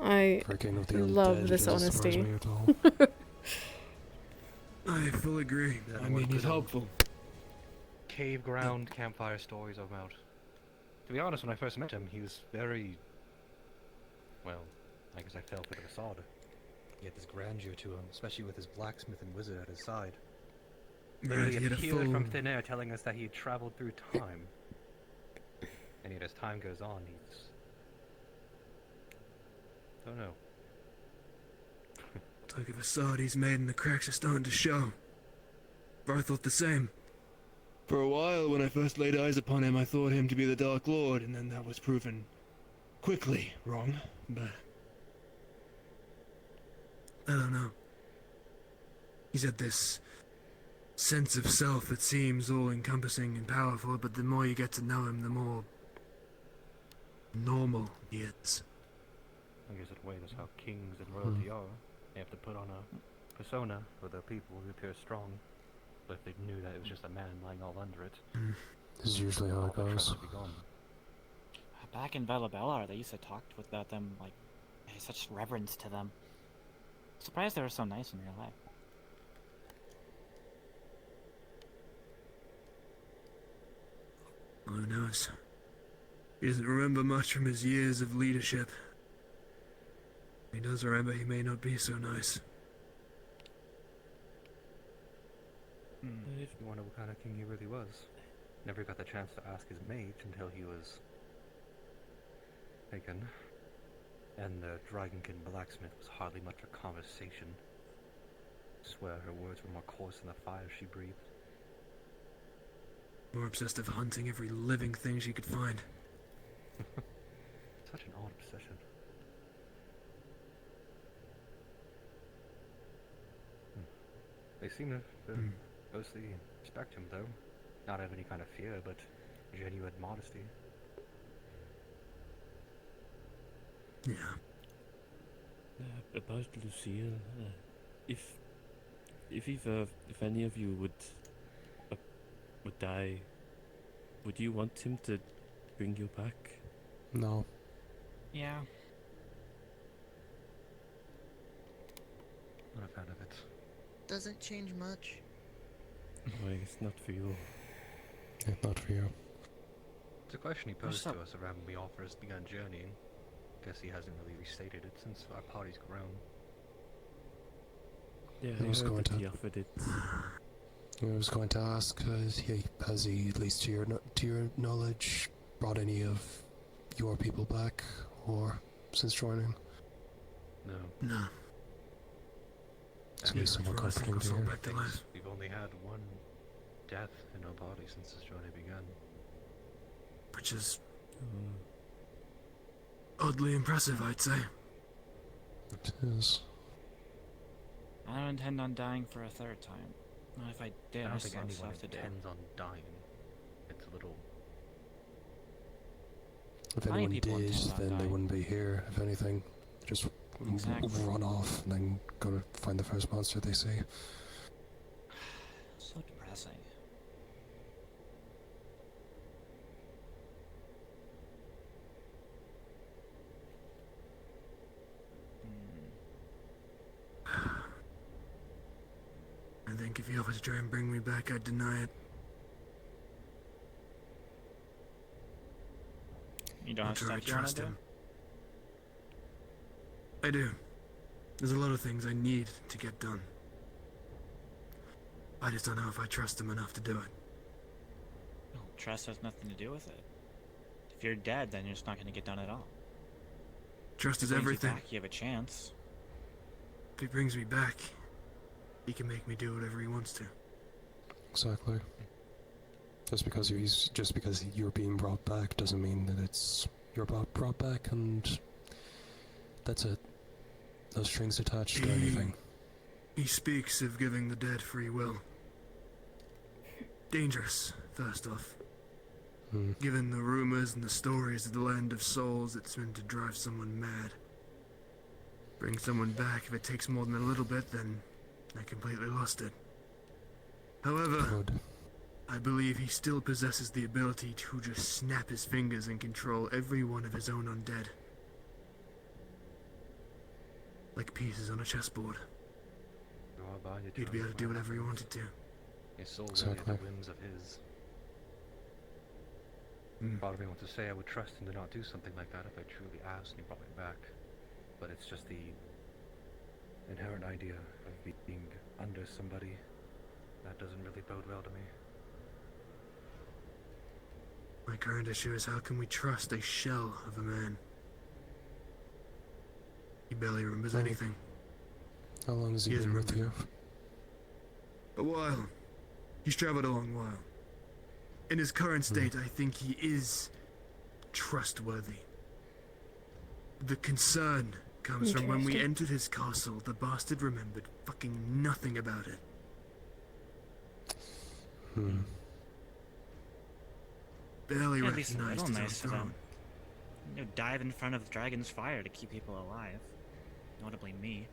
I love this honesty. I fully agree. I mean, he's helpful. Cave ground campfire stories about. To be honest, when I first met him, he was very. Well, I guess I fell for the facade. He had this grandeur to him, especially with his blacksmith and wizard at his side. Literally appeared from thin air, telling us that he had traveled through time. And yet, as time goes on, he's. I don't know. It's like a facade he's made and the cracks are starting to show. I thought the same. For a while, when I first laid eyes upon him, I thought him to be the Dark Lord, and then that was proven quickly wrong, but I don't know. He's had this sense of self that seems all-encompassing and powerful, but the more you get to know him, the more normal he is. I guess in a way that's how kings and royalty are. They have to put on a persona for the people who appear strong. But if they knew that it was just a man lying all under it, This is usually how it goes. Back in Valabella, they used to talk about them like they had such reverence to them. Surprised they were so nice in real life. Who knows? He doesn't remember much from his years of leadership. He does remember he may not be so nice. If you wonder what kind of king he really was. Never got the chance to ask his mage until he was taken. And the Dragonkin blacksmith was hardly much a conversation. I swear her words were more coarse than the fire she breathed. More obsessed with hunting every living thing she could find. Such an odd obsession. They seem to mostly respect him, though. Not have any kind of fear, but genuine modesty. Yeah. About Lucille, if any of you would die, would you want him to bring you back? No. Yeah. Not a fan of it. doesn't change much. Why, it's not for you. Yeah, not for you. It's a question he posed to us around when we all first began journeying. Guess he hasn't really restated it since our party's grown. Yeah, I was going to. he offered it. I was going to ask, has he, at least to your knowledge, brought any of your people back, or since joining? No. No. It's gonna be somewhat comforting to hear. Back to life. We've only had one death in our body since this journey began. Which is oddly impressive, I'd say. It is. I don't intend on dying for a third time. Not if I did, I I don't still think have anyone stuff to do. intends on dying. It's a little... If Plenty anyone people did, intend on then they dying. wouldn't be here. If anything, just Exactly. run off and then go to find the first monster they see. So depressing. I think if he offered to try and bring me back, I'd deny it. You don't have After I stuff you want trust to do? him. I do. There's a lot of things I need to get done. I just don't know if I trust him enough to do it. Well, trust has nothing to do with it. If you're dead, then you're just not going to get done at all. Trust If is he brings you everything. back, you have a chance. If he brings me back, he can make me do whatever he wants to. Exactly. Just because you're being brought back doesn't mean that you're brought back, and that's it. No strings attached to anything. He speaks of giving the dead free will. Dangerous, first off. Given the rumors and the stories of the land of souls, it's meant to drive someone mad. Bring someone back, if it takes more than a little bit, then I completely lost it. However, Good. I believe he still possesses the ability to just snap his fingers and control every one of his own undead. Like pieces on a chessboard. He'd be able to do whatever he wanted to. His soul really at the whims of his. Part of me wants to say I would trust him to not do something like that if I truly asked and he brought me back. But it's just the inherent idea of being under somebody that doesn't really bode well to me. My current issue is how can we trust a shell of a man? He barely remembers anything. How long has he He been with you? A while. He's traveled a long while. In his current state, I think he is trustworthy. The concern comes from when we entered his castle, the bastard remembered fucking nothing about it. Barely Yeah, at least a recognized little his nice own of throne. them. You know, dive in front of the dragon's fire to keep people alive. Notably me.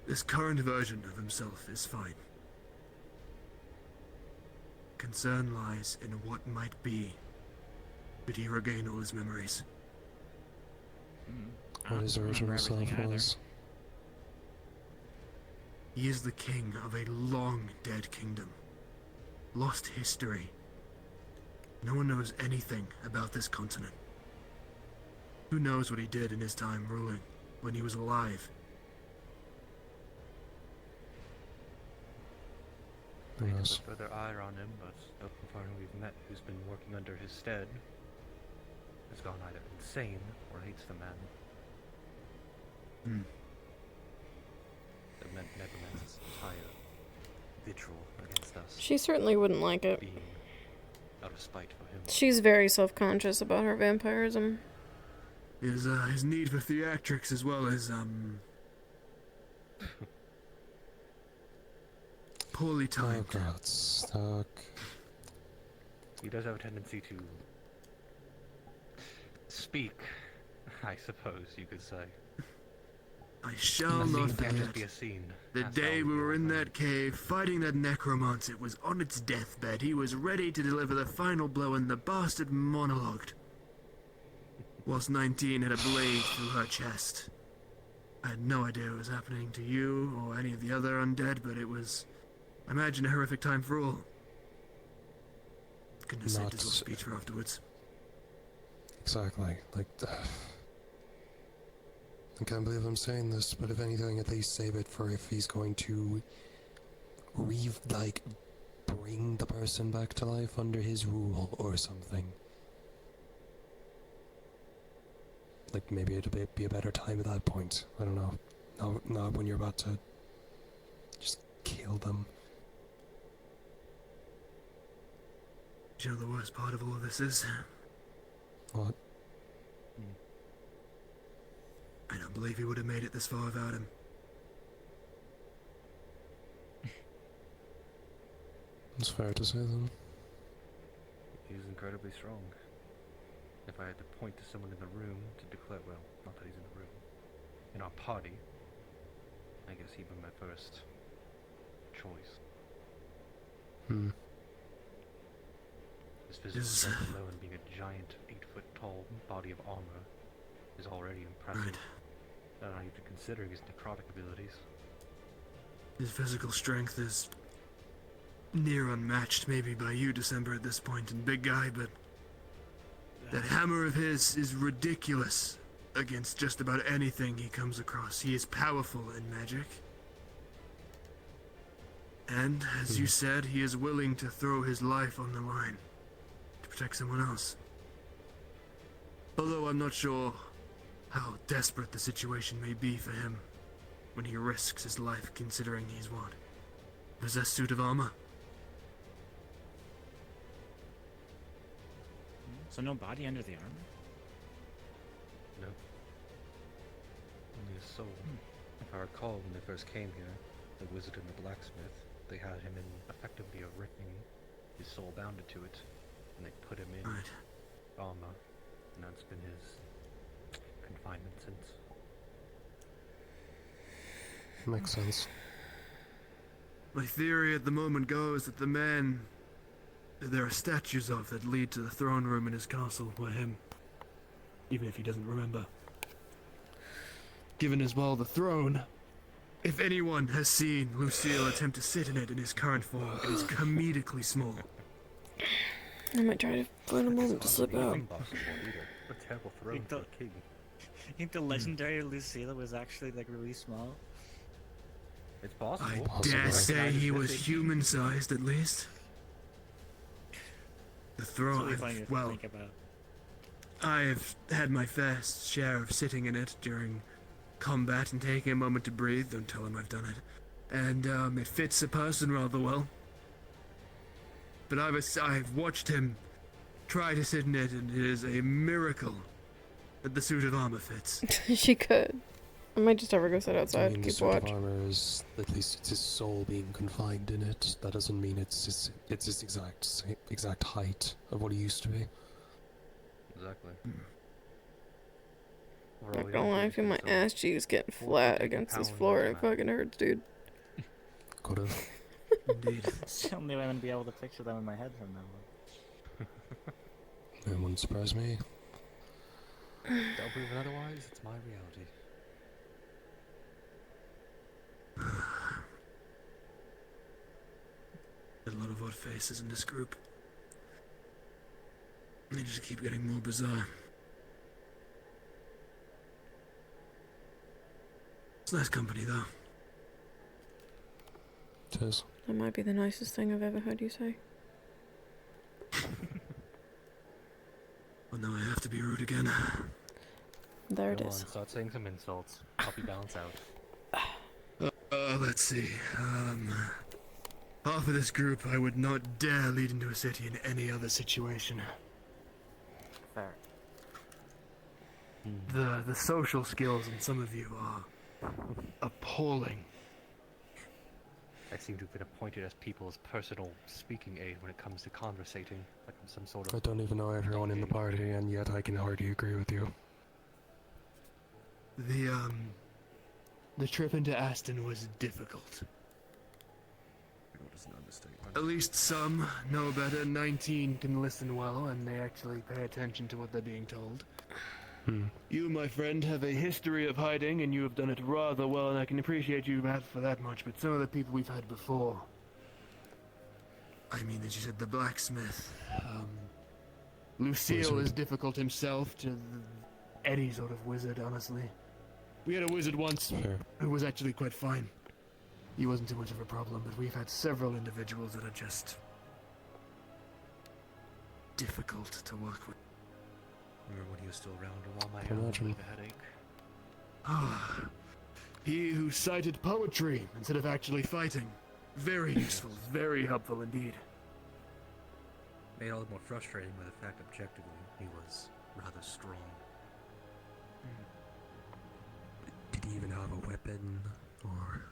This current version of himself is fine. Concern lies in what might be. Did he regain all his memories? What his original self was? He is the king of a long-dead kingdom. Lost history. No one knows anything about this continent. Who knows what he did in his time ruling, when he was alive? I hate to put further ire on him, but everyone we've met who's been working under his stead has gone either insane or hates the man. The necromancer's entire vigil against us. She certainly wouldn't like it. Being out of spite for him. She's very self-conscious about her vampirism. His need for theatrics as well as, poorly timed. Oh god, stuck. He does have a tendency to speak, I suppose you could say. I shall A scene not can't forget just be a scene. the Has to day always we be were a in thing. that cave fighting that necromancer. It was on its deathbed. He was ready to deliver the final blow, and the bastard monologued. Whilst 19 had a blade through her chest. I had no idea what was happening to you or any of the other undead, but it was, I imagine, a horrific time for all. Couldn't have saved his little speech for afterwards. Exactly. I can't believe I'm saying this, but if anything, at least save it for if he's going to bring the person back to life under his rule or something. Like, maybe it'll be a better time at that point. I don't know. Not when you're about to just kill them. Do you know the worst part of all of this is? What? I don't believe he would have made it this far without him. It's fair to say then. He's incredibly strong. If I had to point to someone in the room to declare, well, not that he's in the room, in our party, I guess he'd be my first choice. His physical strength alone, being a giant 8-foot-tall body of armor, is already impressive. Right. Not even considering his necrotic abilities. His physical strength is near unmatched, maybe by you, December, at this point, and big guy, but that hammer of his is ridiculous against just about anything he comes across. He is powerful in magic. And, as you said, he is willing to throw his life on the line to protect someone else. Although I'm not sure how desperate the situation may be for him when he risks his life, considering he's what? Possessed suit of armor? So no body under the armor? No. Only his soul. If I recall, when they first came here, the wizard and the blacksmith, they had him in effectively a ring, his soul bounded to it, and they put him in armor, and that's been his confinement since. Makes sense. My theory at the moment goes that the man there are statues of that lead to the throne room in his castle were him, even if he doesn't remember. Given as well the throne, if anyone has seen Lucille attempt to sit in it in his current form, it is comedically small. I might try to find a moment to slip out. A terrible throne for a king. You think the legendary Lucilla was actually like really small? It's possible. I dare say he was human-sized at least. The throne, well, I've had my fair share of sitting in it during combat and taking a moment to breathe. Don't tell him I've done it. And it fits a person rather well. But I've watched him try to sit in it, and it is a miracle that the suit of armor fits. She could. I might just have her go sit outside and keep watch. The suit of armor is, at least it's his soul being confined in it. That doesn't mean it's his exact height of what he used to be. Exactly. Not gonna lie, I feel my ass cheeks getting flat against this floor. It fucking hurts, dude. Could've. Indeed. It's the only way I'm gonna be able to picture them in my head from now on. It wouldn't surprise me. Don't believe it otherwise, it's my reality. There's a lot of odd faces in this group. They just keep getting more bizarre. It's nice company, though. It is. That might be the nicest thing I've ever heard you say. Well, now I have to be rude again. There it Go is. on, start saying some insults. Help you balance out. Let's see. Half of this group I would not dare lead into a city in any other situation. Fair. The social skills in some of you are appalling. I seem to have been appointed as people's personal speaking aid when it comes to conversating, like I'm some sort of... I don't even know everyone in the party, and yet I can hardly agree with you. The trip into Aston was difficult. At least some know better. 19 can listen well, and they actually pay attention to what they're being told. You, my friend, have a history of hiding, and you have done it rather well, and I can appreciate you for that much, but some of the people we've had before... I mean, as you said, the blacksmith. Lucille is difficult himself, to any sort of wizard, honestly. We had a wizard once who was actually quite fine. He wasn't too much of a problem, but we've had several individuals that are just... difficult to work with. Remember when he was still around while my headache? Ah, he who cited poetry instead of actually fighting. Very useful, very helpful indeed. Made it all the more frustrating by the fact objectively he was rather strong. Did he even have a weapon, or